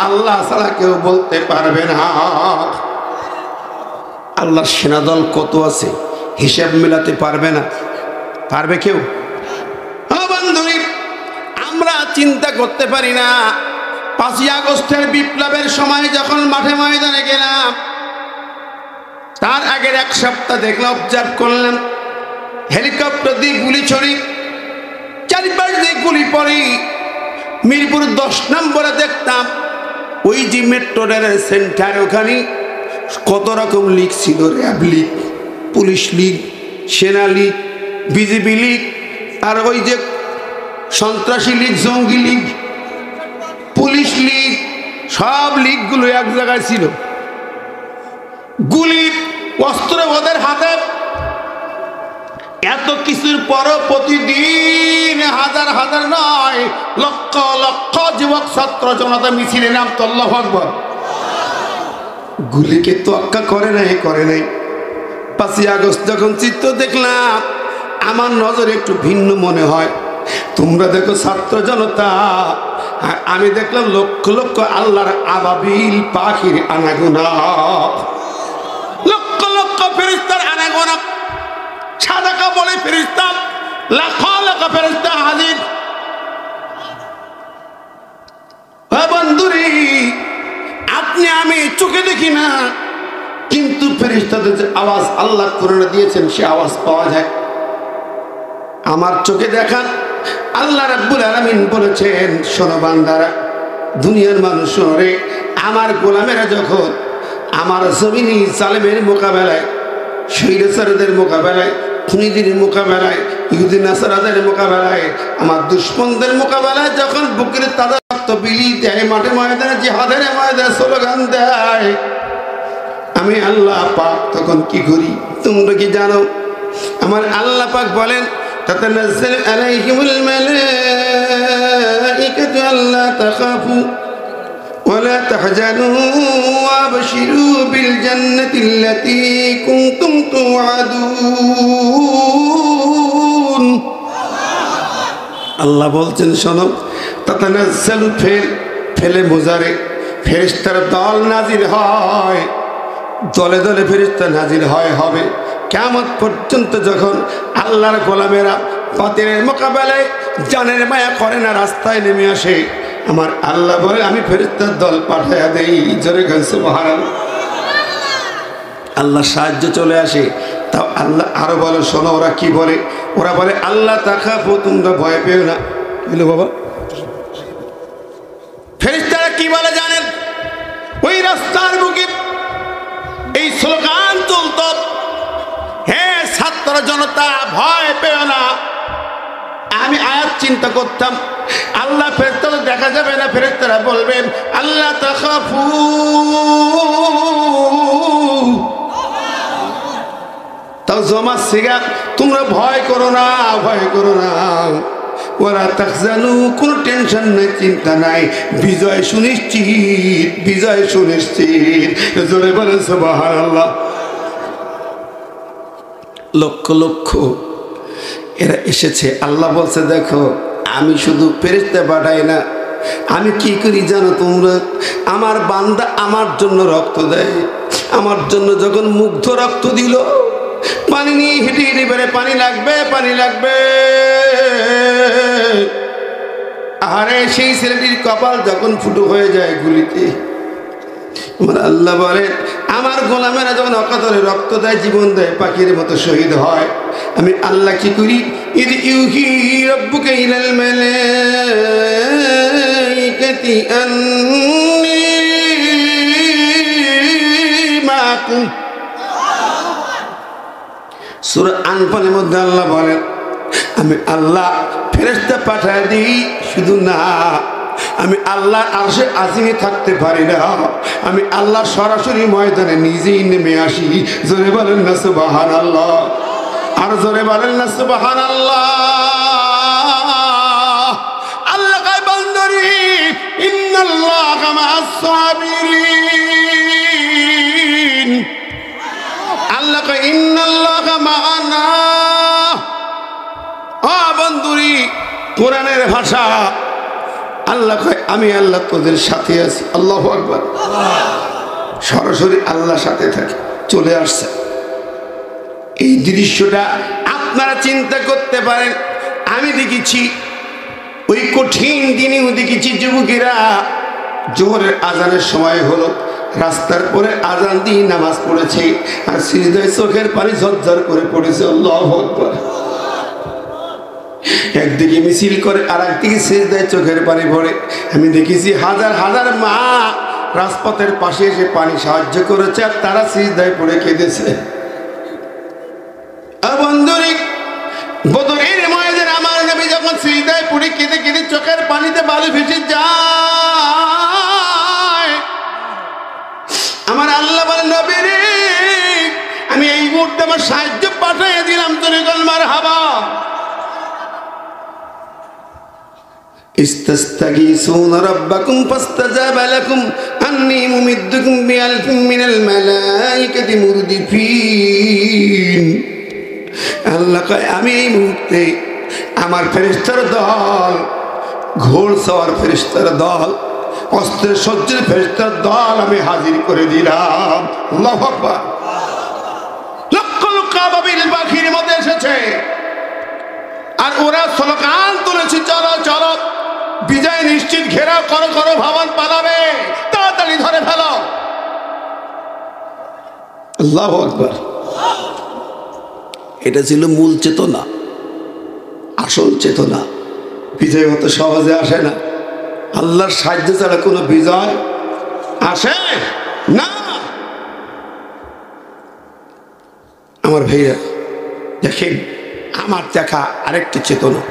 আল্লাহ ছাড়া কেউ বলতে পারবে না। আল্লাহর সেনা দল কত আছে হিসাব মেলাতে পারবে না, পারবে কেউ? বন্ধুরা, আমরা চিন্তা করতে পারি না। 5ই আগস্টের বিপ্লবের সময় যখন মাঠে ময়দানে গেলাম, তার আগের 1 সপ্তাহ দেখলাম, অবজার্ভ করলাম, হেলিকপ্টার দিয়ে গুলি ছড়ি, চারিপাশ দিয়ে গুলি পড়ি। মিরপুর 10 নম্বরে দেখতাম ওই যে মেট্রো রেলের সেন্টার, ওখানে কত রকম লীগ ছিল, র্যাব লীগ, পুলিশ লীগ, সেনা লীগ, বিজেপি লীগ, আর ওই যে সন্ত্রাসী লীগ, জঙ্গি লীগ, পুলিশ লীগ, সব লীগগুলো এক জায়গায় ছিল। গুলি, অস্ত্র ওদের হাতে। এত কিছুর পরও প্রতিদিন হাজার হাজার নয়, লক্ষ লক্ষ যুবক ছাত্র জনতা মিছিলে নামতো। আল্লাহু আকবার। গুলিকে তোয়াক্কা করে নাই। 5ই আগস্ট যখন চিত্র দেখলাম, আমার নজরে একটু ভিন্ন মনে হয়। তোমরা দেখো ছাত্র জনতা, আর আমি দেখলাম লক্ষ লক্ষ আল্লাহর আবাবিল পাখির আনাগোনা, লক্ষ লক্ষ ফেরেশতার আনাগোনা, সাদা কাপড়ে ফেরেশতা, লাখ লাখ ফেরেশতা হাজির। বন্ধুরি, আপনি আমি চোখে দেখি না, কিন্তু ফেরেশতাদের যে আওয়াজ আল্লাহ কোরআনে দিয়েছেন, সে আওয়াজ পাওয়া যায়। আমার চোখে দেখা আল্লাহ রাব্বুল আলামিন বলেছেন, শোনো বান্দারা, দুনিয়ার মানুষ শোনো রে, আমার গোলামেরা যখন আমার জমিনি জালেমের মোকাবেলায়, স্বৈরাচারীদের মোকাবেলায়, খুনিদের মোকাবেলায়, ইহুদি নাসারাদের মোকাবেলায়, আমার দুশমনদের মোকাবেলায় যখন বুকের তাজা রক্ত বিলিয়ে দেয়, মাঠে ময়দানে, জিহাদের ময়দানে স্লোগান দেয়, আমি আল্লাহ পাক তখন কি করি তোমরা কি জানো? আমার আল্লাহ পাক বলেন, তাতানাজ্জালু আলাইহিমুল মালাইকাতু আল্লা তাখাফু ওয়ালা তাহজানু ওয়াবশিরু বিল জান্নাতিল্লাতী কুনতুম তুআদুন। আল্লাহ বলছেন, শোনো, তাতানাজ্জালু ফেলে মুজারে, ফেরেশতার দল নাজিল হয়, দলে দলে ফেরেশতা নাজিল হবে কিয়ামত পর্যন্ত। যখন আল্লাহর গোলামেরা বাতিলের মোকাবেলায় জানের মায়া করে না, রাস্তায় নেমে আসে, আমার আল্লাহ বলে আমি ফেরেশতার দল পাঠায়া দেই। জোরে গান সুবহানাল্লাহ। আল্লাহ সাহায্য চলে আসে। তাও আল্লাহ আরো বলে, শোনো ওরা কি বলে, ওরা বলে আল্লাহ তাখাফু, তোমরা ভয় পেও না। বলো বাবা, ফেরেশতারা কি বলে জানেন? ওই রাস্তার বুকে এই স্লোগান চলত, হে ছাত্র জনতা ভয় পেও না। আমি আয়াত চিন্তা করতাম, আল্লাহ ফেরেশতারা দেখা যাবে না, ফেরেশতারা বলবেন আল্লাহ তাখাফু, তাও জমা সিগা, তোমরা ভয় করো না, ভয় করো না। ওরা তাহজানু, কোনো টেনশন নাই, চিন্তা নাই, বিজয় সুনিশ্চিত, বিজয় সুনিশ্চিত। জোরে বলেন সুবহানাল্লাহ। লক্ষ লক্ষ এরা এসেছে। আল্লাহ বলছে, দেখো আমি শুধু ফেরেশতা পাঠাই না, আমি কি করি জানো তোমরা? আমার বান্দা আমার জন্য রক্ত দেয়। আমার জন্য যখন মুগ্ধ রক্ত দিল, পানি নিয়ে হেঁটে হেঁটে বেড়ে, পানি লাগবে, পানি লাগবে। আরে সেই ছেলেটির কপাল যখন ফুটো হয়ে যায় গুলিতে, আমার আল্লাহ বলে, আমার গোলামেরা যখন অকাতরে রক্ত দেয়, জীবন দেয়, পাখির মতো শহীদ হয়, আমি আল্লাহ কি করি? ইদ ইউহি রাব্বুকা ইলাল মালাইকাতি আন্নী লাকুম। সূরা আনফালের মধ্যে আল্লাহ বলেন, আমি আল্লাহ ফেরেশতা পাঠায় দিই, শুধু না আমি আল্লাহ আরশে আজিমে থাকতে পারি না, আমি আল্লাহ সরাসরি ময়দানে নিজেই নেমে আসি। জোরে বলেন না সুবহানাল্লাহ, আর জোরে বলেন না সুবহানাল্লাহ। আল্লাহ কয় বান্দারে ইন্নাল্লাহা মা'আস সাবিরিন, আল্লাহ কয় ইন্নাল্লাহা মা'ানা। ও বন্ধুরি, কোরআনের ভাষা, আল্লাহ কয় আমি আল্লাহ তোদের সাথে আছি। আল্লাহু আকবার। সরাসরি আল্লাহর সাথে থাকে, চলে আসছে। এই দৃশ্যটা আপনারা চিন্তা করতে পারেন। আমি দেখেছি ওই কঠিন দিনেও দেখেছি যুবকেরা জোহরের আজানের সময় হলো, রাস্তার পরে আজান দিয়ে নামাজ পড়েছে, আর সিজদায় চোখের পানি ঝরঝর করে পড়েছে। আল্লাহু আকবার। একদিকে মিছিল করে আর একদিকে সিজদায় চোখের পানি পড়ে। আমি দেখেছি হাজার হাজার মা রাজপথের পাশে এসে পানি সাহায্য করেছে, আর তারা সিজদায় পড়ে কেঁদেছে। বন্ধুরি, বদরের ময়দানে আমার নবী যখন সিজদায় পড়ে কেঁদে কেঁদে চোখের পানিতে বালু ভেসে যায়, আমার আল্লাহ বলেন, নবী রে, আমি এই মুহূর্তে আমার সাহায্য পাঠিয়ে দিলাম, তোর মারহাবা। ইস্তাস্তাগীসুনা রাব্বাকুম ফাস্তাজাবা লাকুম আন্নী মুমিদ্দুকুম বিআলফিন মিনাল মালাইকাতি মুরদিফিন। আল্লাহ কয় আমি এই মুহূর্তে আমার ফেরেশতার দল, ঘোড়সওয়ার ফেরেশতার দল, অস্ত্রের সজ্জিত ফেরেশতার দল আমি হাজির করে দিলাম। আল্লাহু আকবার। লক্ষ লক্ষ আবাবিল পাখির মধ্যে এসেছে, আর ওরা স্লোগান তুলেছে, চলো চলো, বিজয় নিশ্চিত, ঘেরাও করো করো, ভবন পালাবে, তাড়াতাড়ি ধরে ফেলো। আল্লাহু আকবার। এটা ছিল মূল চেতনা, আসল চেতনা। বিজয় হতে সহজে আসে না, আল্লাহর সাহায্য ছাড়া কোনো বিজয় আসে না। আমার ভাইরা দেখেন, আমার দেখা আরেকটি চেতনা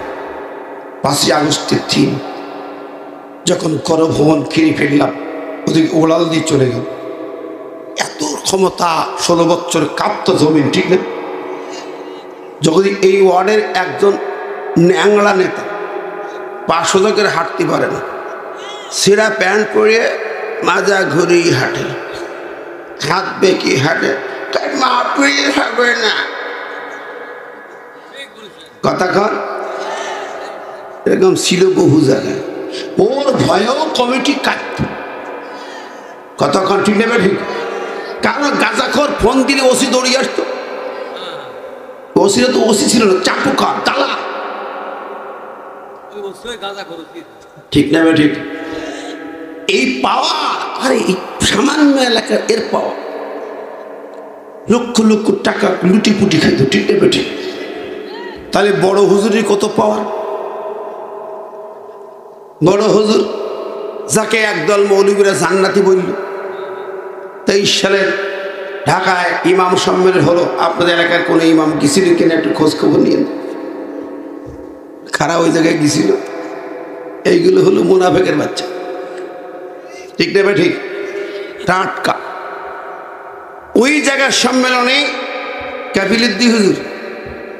5ই আগস্টের থিম, যখন করভবন ঘিরে ফেললাম, ওদিকে ওলাল দিয়ে চলে গেল। এত ক্ষমতা, 16 বছর কাঁপত জমিন, ঠিক না? যখন এই ওয়ার্ডের একজন ন্যাংড়া নেতা 500 লোকের হাঁটতে পারে না, সেরা প্যান্ট পরিয়ে মাজা ঘুরিয়ে হাঁটে, হাত বেঁকে হাঁটে, তাই মা পড়িয়ে থাকবে না। কথা কর, এরকম ছিল বহু জায়গায়। ওর ভয়েও কমিটি কাটত। কতক্ষণ ঠিক নেবে ঠিক, কারণ গাঁজাখোর ফোন দিলে ওসি দৌড়িয়ে আসতো। ওসিরা তো ওসি ছিল না, চাপুকার তালা, ঠিক নেবে ঠিক। এই পাওয়া, আরে এই সামান্য এলাকার এর পাওয়া, লক্ষ লক্ষ টাকা লুটি পুটি খাইতো, ঠিক নেবে ঠিক। তাহলে বড় হুজুরের কত পাওয়ার। বড় হুজুর যাকে একদল মৌলবীরা জান্নাতি বলল, 23 সালের ঢাকায় ইমাম সম্মেলন হলো। আপনাদের এলাকার কোনো ইমাম গেছিল কিনা একটু খোঁজ খবর নিয়ে, খারাপ ওই জায়গায় গেছিল। এইগুলো হলো মুনাফেকের বাচ্চা, ঠিক নেবে ঠিক, টাটকা। ওই জায়গার সম্মেলনে কাফিলুদ্দিন হুজুর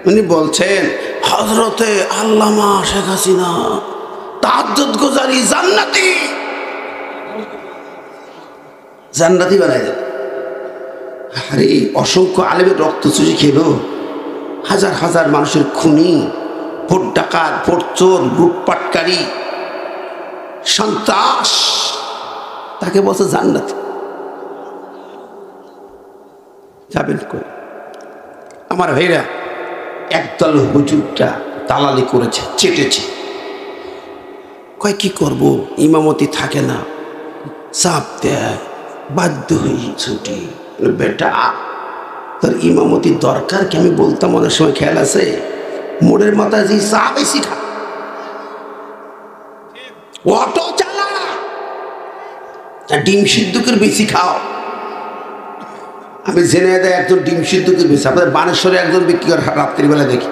উনি বলছেন, হযরতে আল্লামা শেখ হাসিনা তাহাজ্জুদ গুজারি জান্নাতি, জান্নাতি বানাই দেন। আরে অসংখ্য আলেমের রক্ত চুষে খেলো, হাজার হাজার মানুষের খুনি, ভোট ডাকাত, ভোট চোর, লুটপাটকারী, সন্ত্রাস, তাকে বলছে জান্নাতি। যাবেন কই? আমার ভাইরা, একদল হুজুরটা দালালি করেছে, চেটেছে। কয় কি করব, ইমামতি থাকে না, চাপ দেয়, বাধ্য হয়ে ছুটি। বেটা, তোর ইমামতির দরকার কি? আমি বলতাম অনেক সময়, খেয়াল আছে, মোড়ের মাথায় যে চা বেশি খা, অটো চালা, ডিম সিদ্ধকের বেশি খাও, আমি জেনে দেয় একজন ডিম সিদ্ধ করে বেছে, আপনাদের বানেশ্বরে একজন বিক্রি করে রাত্রিবেলা দেখি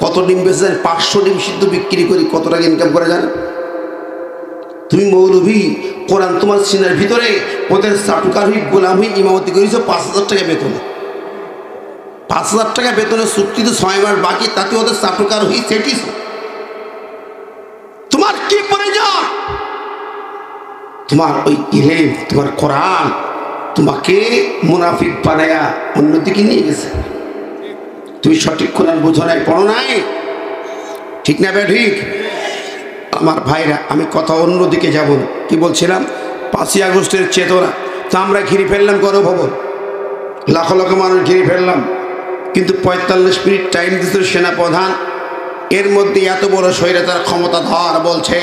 কত ডিম বেছে, 500 ডিম সিদ্ধ বিক্রি করি, কত টাকা ইনকাম করে জানেন? তুমি মৌলভী, কোরআন তোমার সিনার ভিতরে, ওদের চাটুকার হই গোলাম হই ইমামতি করেছ 5,000 টাকা বেতনে, 5,000 টাকা বেতনে চুক্তি তো 6 মাস বাকি, তাতে ওদের চাটুকার হই সেটিস। তোমার কি প্রয়োজন? তোমার ওই ইলম, তোমার কোরআন তোমাকে মুনাফিক বানায়া অন্যদিকে নিয়ে গেছে। তুমি সঠিক কোরআন বোঝো নাই, পড়ো নাই, ঠিক না? ঠিক। আমার ভাইরা, আমি কথা অন্যদিকে যাব না। কি বলছিলাম? 5ই আগস্টের চেতনা তো আমরা ঘিরে ফেললাম গণভবন, লাখ লাখ মানুষ ঘিরে ফেললাম, কিন্তু 45 মিনিট টাইম দিতে সেনাপ্রধান, এর মধ্যে এত বড় স্বৈরাচার ক্ষমতাধর বলছে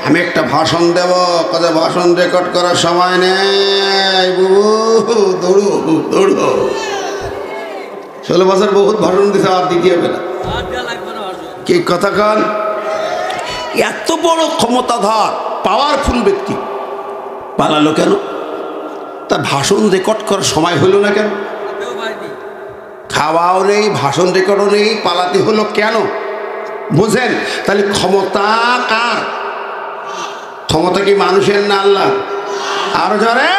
আমি একটা ভাষণ দেব, কথা ভাষণ রেকর্ড করার সময় নেই, বুবু দৌড়ো দৌড়ো। 16 বছর বহুত ভাষণ দিতে, আর দিতে হবে না, কি কথা কন? এত বড় ক্ষমতাধর পাওয়ারফুল ব্যক্তি পালালো কেন? তার ভাষণ রেকর্ড করার সময় হলো না কেন? খাওয়াও নেই, ভাষণ রেকর্ডও নেই, পালাতে হলো কেন? বুঝেন? তাহলে ক্ষমতা কার? ক্ষমতা কি মানুষের না আল্লাহ? আরো জোরে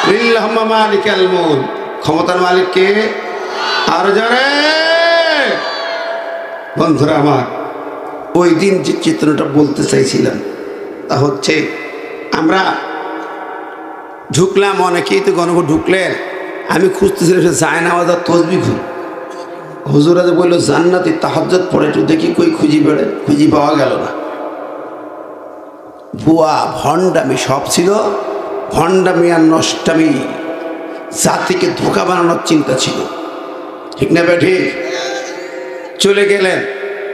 লিল্লাহুম্মা মালিকাল মুলক, ক্ষমতার মালিক কে? আরো জোরে। বন্ধুরা আমার, ওই দিন যে চিত্রটা বলতে চাইছিলাম তা হচ্ছে, আমরা ঢুকলাম, অনেকেই তো গণভোট ঢুকলেন, আমি খুঁজতেছিলাম সে যায় না আমাদের তসবি খুঁজ, হুজুরা যে বললো জান্নাতি তাহাজ্জুদ পড়ে, একটু দেখি কই খুঁজি বেড়ে, খুঁজি পাওয়া গেল না। ভুয়া ভণ্ডামি সব ছিল, ভণ্ডামি আর নষ্টামি, জাতিকে ধোঁকা বানানোর চিন্তা ছিল, ঠিক না? ঠিক। চলে গেলেন,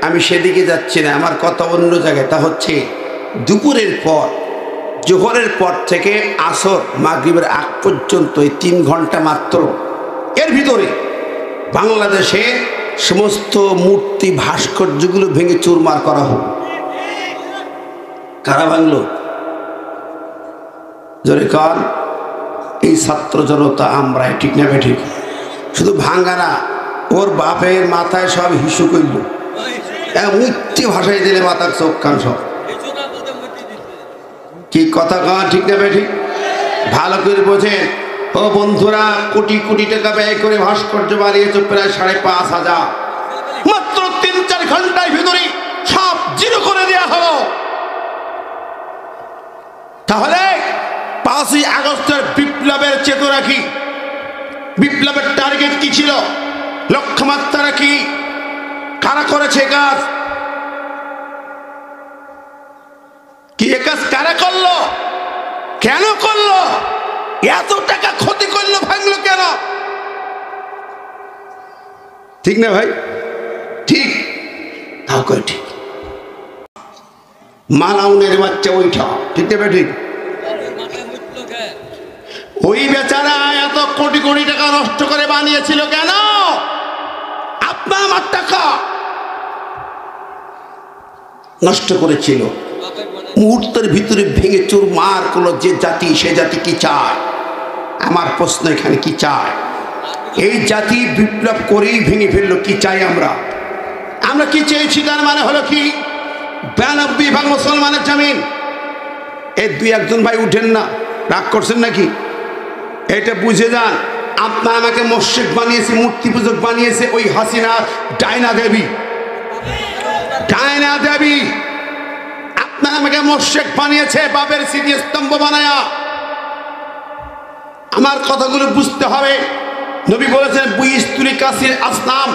আমি সেদিকে যাচ্ছি না, আমার কথা অন্য জায়গায়। তা হচ্ছে দুপুরের পর, জোহরের পর থেকে আসর মাগরিবের আগ পর্যন্ত এই 3 ঘন্টা মাত্র, এর ভিতরে বাংলাদেশে সমস্ত মূর্তি ভাস্কর্যগুলো ভেঙে চুরমার করা হোক। কারা ভাঙল? জোরে কার? এই ছাত্র জনতা, আমরা, ঠিক না? ঠিক। শুধু ভাঙ্গা না, ওর বাপের মাথায় সব হিসু করল, মূর্তি ভাষায় দিলে মাথার চোখ কান সব, কি কথা কন, ঠিক না? ঠিক। ভালো করে বোঝেন ও বন্ধুরা, কোটি কোটি টাকা ব্যয় করে ভাস্কর্য বানিয়েছে, প্রায় 5,500, মাত্র 3-4 ঘন্টার ভিতরে সব জিরো করে দেওয়া হলো। তাহলে 5ই আগস্টের বিপ্লবের চেতনা কি? বিপ্লবের টার্গেট কি ছিল? লক্ষ্যমাত্রা কি? কারা করেছে কাজ? কি কাজ কারা করলো? কেন করলো? এত টাকা ক্ষতি করলো, ভাঙলো কেন? ঠিক না ভাই? ঠিক। তাও কয় ঠিক। মালাউনের বাচ্চা ওইটা, ঠিক না? ঠিক। ওই বেচারা এত কোটি কোটি টাকা নষ্ট করে বানিয়েছিল কেন? আপনার আমার টাকা নষ্ট করেছিল, মুহূর্তের ভিতরে ভেঙে চুরমার করলো। যে জাতি, সে জাতি কি চায়? আমার প্রশ্ন এখানে, কি চায়? এই জাতি বিপ্লব করেই ভেঙে ফেললো। কি চাই আমরা? আমরা কি চেয়েছি? তার মানে হলো কি? 92 মুসলমানের জামিন। এই 2-1 ভাই উঠেন না, রাগ করছেন নাকি? এটা বুঝে যান, আপনার আমাকে মসজিদ বানিয়েছে, মূর্তি পূজক বানিয়েছে ওই হাসিনা ডায়না দেবী, ডায়না দেবী। আপনার আমাকে মসজিদ বানিয়েছে বাবের স্মৃতিস্তম্ভ বানায়া। আমার কথাগুলো বুঝতে হবে। নবী বলেছেন বুইস্তুরি কাসির আসনাম,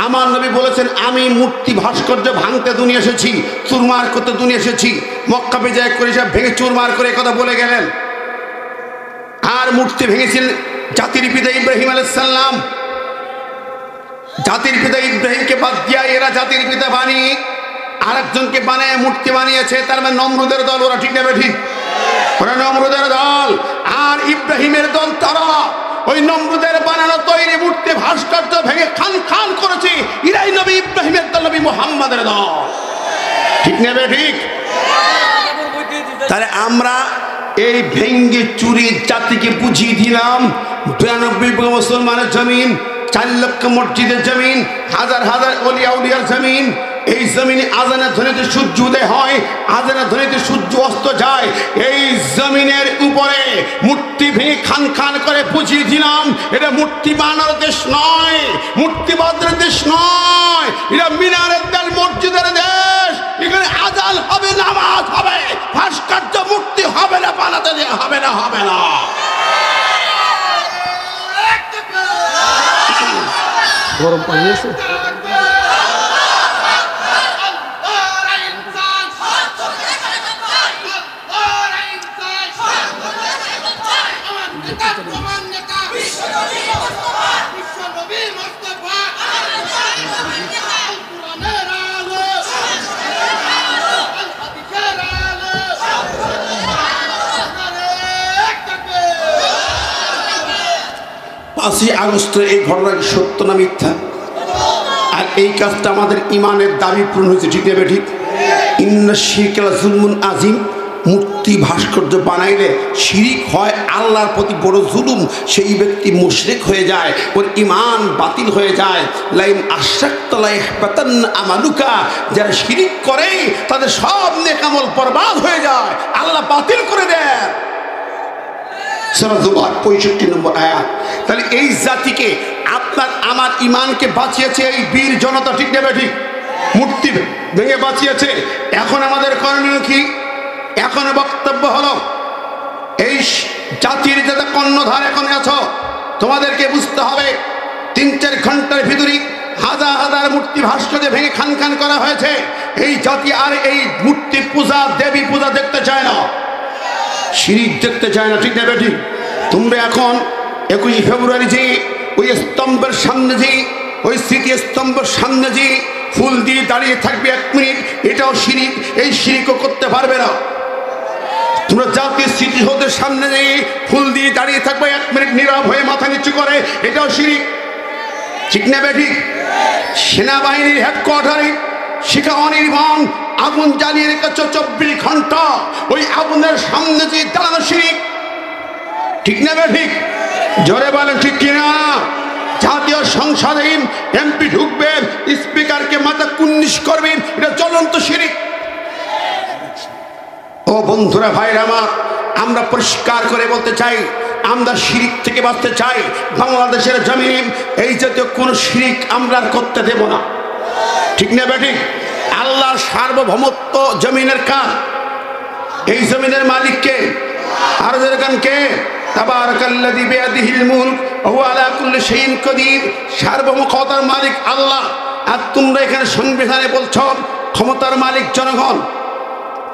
আমার নবী বলেছেন আমি মূর্তি ভাস্কর্য ভাঙতে দুনিয়া এসেছি, চুরমার করতে দুনিয়া এসেছি। মক্কা বিজয় করে সব ভেঙে চুরমার করে কথা বলে গেলেন। আর মূর্তি ভেঙেছিলেন জাতির পিতা ইব্রাহিম আলাইহিস সালাম। জাতির পিতা ইব্রাহিমকে বাদ দিয়া এরা জাতির পিতা বানিয়ে আরেকজনকে বানায় মূর্তি বানিয়েছে। তার মানে নমরুদের দল ওরা, ঠিক না? ঠিক। ওরা নমরুদের দল, আর ইব্রাহিমের দল তারা। ওই নমরুদের বানানো তৈরি মূর্তি ভাস্কর্য ভেঙে খান খান করেছে। ইরাই নবী ইব্রাহিমের দল, নবী মুহাম্মাদের দল, ঠিক না? ঠিক। তাহলে আমরা এই ভেঙ্গে চুরি জাতিকে বুঝিয়ে দিলাম 92 মুসলমানের জমিন, 4 লক্ষ মসজিদের জমিন, হাজার হাজার ওলিয়া উলিয়ার জমিন। এই জমিনে আজানের ধ্বনিতে সূর্য উদয় হয়, আজানের ধ্বনিতে সূর্য অস্ত যায়। এই জমিনের উপরে মূর্তি ভেঙে খান খান করে বুঝিয়ে দিলাম, এটা মূর্তি বানানোর দেশ নয়, মূর্তিবাদের দেশ নয়, এটা মিনারের দেশ, মসজিদের দেশ। এখানে আজান হবে, নামাজ হবে, ভাস্কর্য মূর্তি হবে না, বানাতে দেওয়া হবে না, হবে না। গরম পানি আছে? পাঁচই আগস্টের এই ঘটনা সত্য না মিথ্যা? আর এই কাজটা আমাদের ইমানের দাবি পূরণ হয়েছে, ঠিক নেবে ঠিক? ইন্না শিরকা যুলমুন আযীম, মূর্তি ভাস্কর্য বানাইলে শিরিক হয়, আল্লাহর প্রতি বড় জুলুম। সেই ব্যক্তি মুশরিক হয়ে যায়, ওর ইমান বাতিল হয়ে যায়। লাইন আশরাকতা লায়াহবাতান্না আমালুকা, যারা শিরিক করে তাদের সব নেক আমল বরবাদ হয়ে যায়, আল্লাহ বাতিল করে দেয়। সূরা জুমার 65 নম্বর আয়াত। তাহলে এই জাতিকে, আপনার আমার ইমানকে বাঁচিয়েছে এই বীর জনতা, ঠিক নেবে ঠিক? মূর্তি ভেঙে বাঁচিয়েছে। এখন আমাদের করণীয় কি? এখন বক্তব্য হলো, এই জাতির যাতে কর্ণধার এখন আছো, তোমাদেরকে বুঝতে হবে 3-4 ঘন্টার ভিতরে হাজার হাজার মূর্তি ভাস্কর্য ভেঙে খান খান করা হয়েছে। এই জাতি আর এই মূর্তি পূজা, দেবী পূজা দেখতে চায় না, শিরিক দেখতে চায় না, ঠিক নেবে ঠিক? তোমরা এখন 21 ফেব্রুয়ারি যে ওই স্তম্ভের সামনে যে, ওই স্মৃতি স্তম্ভের সামনে যে ফুল দিয়ে দাঁড়িয়ে থাকবে 1 মিনিট, এটাও শিরিক। এই শিরিকও করতে পারবে না। তোমরা জাতীয় স্মৃতিসৌধের সামনে যে ফুল দিয়ে দাঁড়িয়ে থাকবে 1 মিনিট নীরব হয়ে মাথা নিচু করে, এটাও শিরিক, ঠিক নেবে ঠিক? সেনাবাহিনীর হেডকোয়ার্টারে শিখা অনির্বাণ আগুন জ্বালিয়ে রেখেছ 24 ঘন্টা, ওই আগুনের সামনে যে দাঁড়ানো শিরিক, ঠিক নেবে ঠিক? জোরে বলেন ঠিক কিনা? জাতীয় সংসদে এমপি ঢুকবেন, স্পিকারকে মাথা কুন্নিশ করবেন, এটা জ্বলন্ত শিরিক। ও বন্ধুরা, ভাইরা আমার, আমরা পরিষ্কার করে বলতে চাই, আমরা শিরিক থেকে বাঁচতে চাই। বাংলাদেশের জমিনে এই জাতীয় কোন শিরিক আমরা করতে দেব না, ঠিক না বেঠিক? আল্লাহর সার্বভৌমত্ব জমিনের কার? এই জমিনের মালিক কে? আর যেরকম কে? তাবারাকাল্লাযী বিয়াদিহিল মুলক ওয়া হুয়া আলা কুল্লি শাইইন কাদির। সার্বভৌম ক্ষমতার মালিক আল্লাহ। আর তোমরা এখানে সংবিধানে বলছো ক্ষমতার মালিক জনগণ,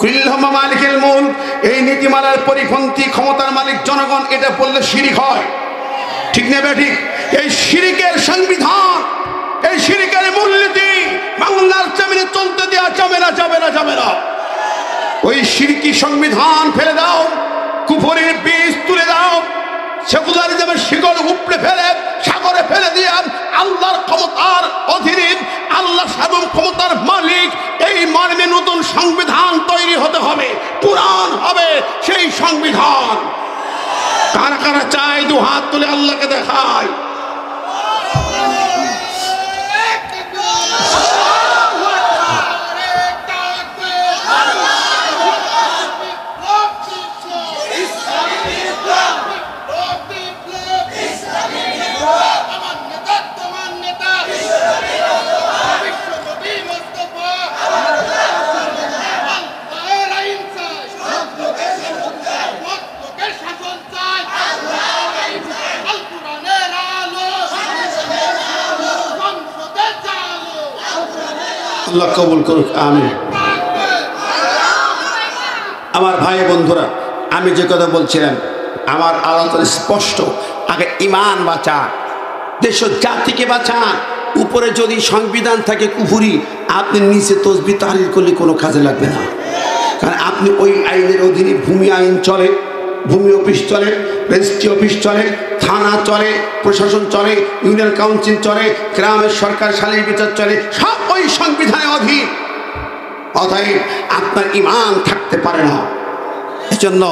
কুল্লুহুম মালিকুল মুলক, এই নীতিমালার পরিপন্থী ক্ষমতার মালিক জনগণ, এটা বললে শিরিক হয়, ঠিক না বেঠিক? এই শিরিকের সংবিধান, এই শিরিকের মূলনীতি বাংলার জমিনে চলতে দেওয়া যাবে না, যাবে না, যাবে না। ওই শিরকি সংবিধান ফেলে দাও, কুফরের বীজ তুলে দাও, সেকুলারিজমের শিকড় উপড়ে ফেলে সাগরে ফেলে দিয়ে আল্লাহর ক্ষমতার অধীনে, আল্লাহ সার্বভৌম ক্ষমতার মালিক, এই মর্মে নতুন সংবিধান তৈরি হতে হবে, পুরাণ হবে সেই সংবিধান। কারা কারা চায় 2 হাত তুলে আল্লাহকে দেখায়। আল্লাহ কবুল করুক, আমিন। আমার ভাই বন্ধুরা, আমি যে কথা বলছিলাম, আমার আলোচনা স্পষ্ট। আগে ইমান বাঁচা, দেশ জাতিকে বাঁচান। উপরে যদি সংবিধান থাকে কুফুরি, আপনি নিচে তসবিহ তাহলিল করলে কোনো কাজে লাগবে না। কারণ আপনি ওই আইনের অধীনে ভূমি আইন চলে, ভূমি অফিস চলে, রেজিস্ট্রি অফিস চলে, থানা চলে, প্রশাসন চলে, ইউনিয়ন কাউন্সিল চলে, গ্রামের সরকার সালিস বিচার চলে, সব ওই সংবিধানের অধীন। অতএব আপনার ইমান থাকতে পারে না। এজন্য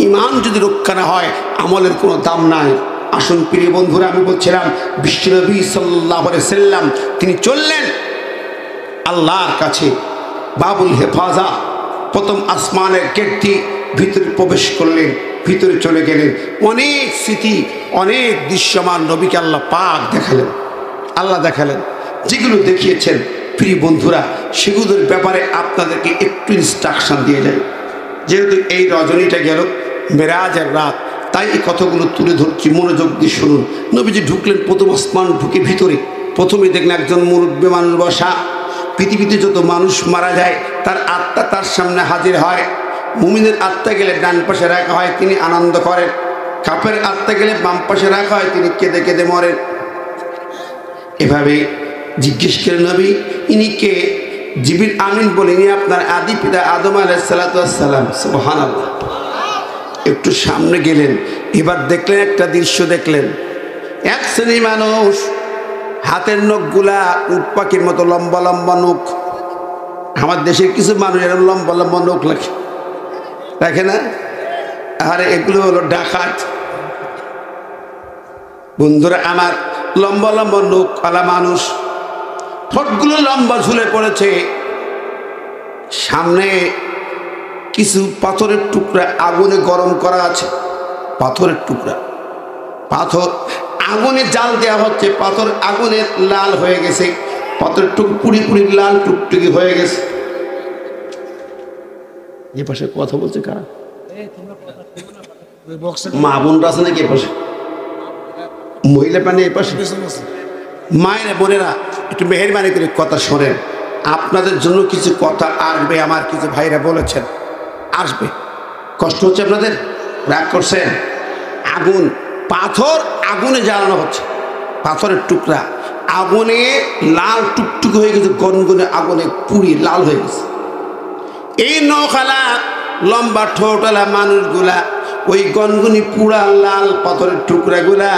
ইমান যদি রক্ষা না হয়, আমলের কোনো দাম নাই। আসুন প্রিয় বন্ধুরা, আমি বলছিলাম বিশ্বনবী সাল্লাল্লাহু আলাইহি সাল্লাম তিনি চললেন আল্লাহর কাছে, বাবুল হেফাজা, প্রথম আসমানের গেট দিয়ে ভিতরে প্রবেশ করলেন, ভিতরে চলে গেলেন। অনেক স্মৃতি, অনেক দৃশ্যমান নবীকে আল্লাহ পাক দেখালেন, আল্লাহ দেখালেন। যেগুলো দেখিয়েছেন প্রিয় বন্ধুরা, সেগুলোর ব্যাপারে আপনাদেরকে একটু ইনস্ট্রাকশন দিয়ে যায়। যেহেতু এই রজনীটা গেল মেরাজের রাত, তাই এই কথাগুলো তুলে ধরছি, মনোযোগ দিয়ে শুনুন। নবীজি ঢুকলেন প্রথম আসমান, ঢুকে ভিতরে প্রথমে দেখলেন একজন মুরব্বী মানুষ বসা। পৃথিবীতে যত মানুষ মারা যায় তার আত্মা তার সামনে হাজির হয়। মুমিনের আত্মা গেলে ডান পাশে রাখা হয়, তিনি আনন্দ করেন। কাফের আত্মা গেলে বাম পাশে রাখা হয়, তিনি কেঁদে কেঁদে মরেন। এভাবে জিজ্ঞেস করেন নবী, ইনি কে? জিবরিল আমিন বলেনি, আপনার আদি পিতা আদম আলাইহিস সালাতু ওয়াস সালাম। সুবহানাল্লাহ। একটু সামনে গেলেন, এবার দেখলেন একটা দৃশ্য দেখলেন। এক শ্রেণী মানুষ, হাতের নখগুলা উট পাখির মতো লম্বা লম্বা নখ। আমার দেশের কিছু মানুষ এরকম লম্বা লম্বা নখ রাখে না? আরে এগুলো হলো ডাকাত। বন্ধুরা আমার, লম্বা লম্বা নখ আলা মানুষ, ঠোঁটগুলো লম্বা ঝুলে পড়েছে। সামনে কিছু পাথরের টুকরা আগুনে গরম করা আছে। পাথরের টুকরা, পাথর আগুনে জাল দেওয়া হচ্ছে, পাথর আগুনে লাল হয়ে গেছে, পাথরের টুক পুরি পুরি লাল টুকটুকি হয়ে গেছে। এ পাশে কথা বলছে কারা? মা বোনরা আছে নাকি এ পাশে? মহিলা পানি এ পাশে? মায়েরা বোনেরা একটু মেহেরবানি করে কথা শোনেন। আপনাদের জন্য কিছু কথা আসবে, আমার কিছু ভাইরা বলেছেন আসবে। কষ্ট হচ্ছে আপনাদের? রাগ করছেন? আগুন, পাথর আগুনে জ্বালানো হচ্ছে, পাথরের টুকরা আগুনে লাল টুকটুক হয়ে গেছে, গনগনে আগুনে পুড়ি লাল হয়ে গেছে। এই নখালা লম্বা ঠোঁটালা মানুষগুলা ওই গনগনি পুরা লাল পাথরের টুকরাগুলা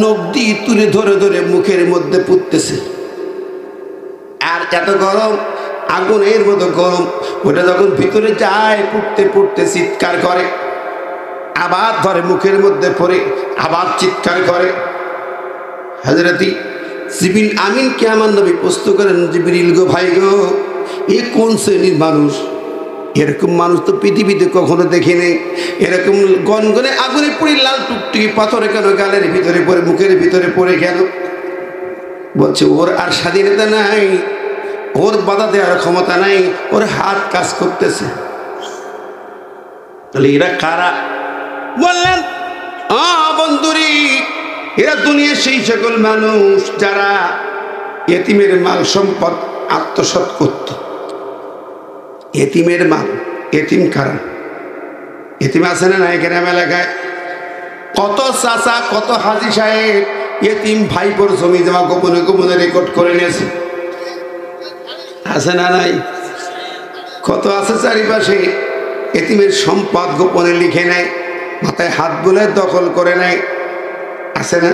নখ দিয়ে তুলে ধরে ধরে মুখের মধ্যে পুড়তেছে। আর এত গরম, আগুনের মতো গরম, ওটা যখন ভিতরে যায় পুড়তে পুড়তে চিৎকার করে, আবার ধরে মুখের মধ্যে পড়ে আবার চিৎকার করে। হযরত জিবরিল আমিনকে আমার নবী প্রশ্ন করেন, জিবরিল গো ভাই গো, এ কোন শ্রেণীর মানুষ? এরকম মানুষ তো পৃথিবীতে কখনো দেখি নেই। এরকম গনগনে আগুনে পুড়ি লাল টুকটুকি পাথরে কেন গালের ভিতরে পড়ে, মুখের ভিতরে পড়ে কেন? বলছে ওর আর স্বাধীনতা নাই, ওর বাধা দেওয়ার ক্ষমতা নাই, ওর হাত কাজ করতেছে। তাহলে এরা কারা? বললেন বন্ধুরি, এরা দুনিয়ার সেই সকল মানুষ যারা এতিমের মাল সম্পদ আত্মসাৎ করত। এতিমের মাল, এতিম কারা? এতিম আছে না নাই গ্রাম এলাকায়? কত চাচা, কত হাজি সাহেব এতিম ভাইপোর জমি জমা গোপনে গোপনে রেকর্ড করে নিয়েছে, আছে না নাই? কত আছে চারিপাশে এতিমের সম্পদ গোপনে লিখে নেয়, মাথায় হাত বুলে দখল করে নেয়, আছে না?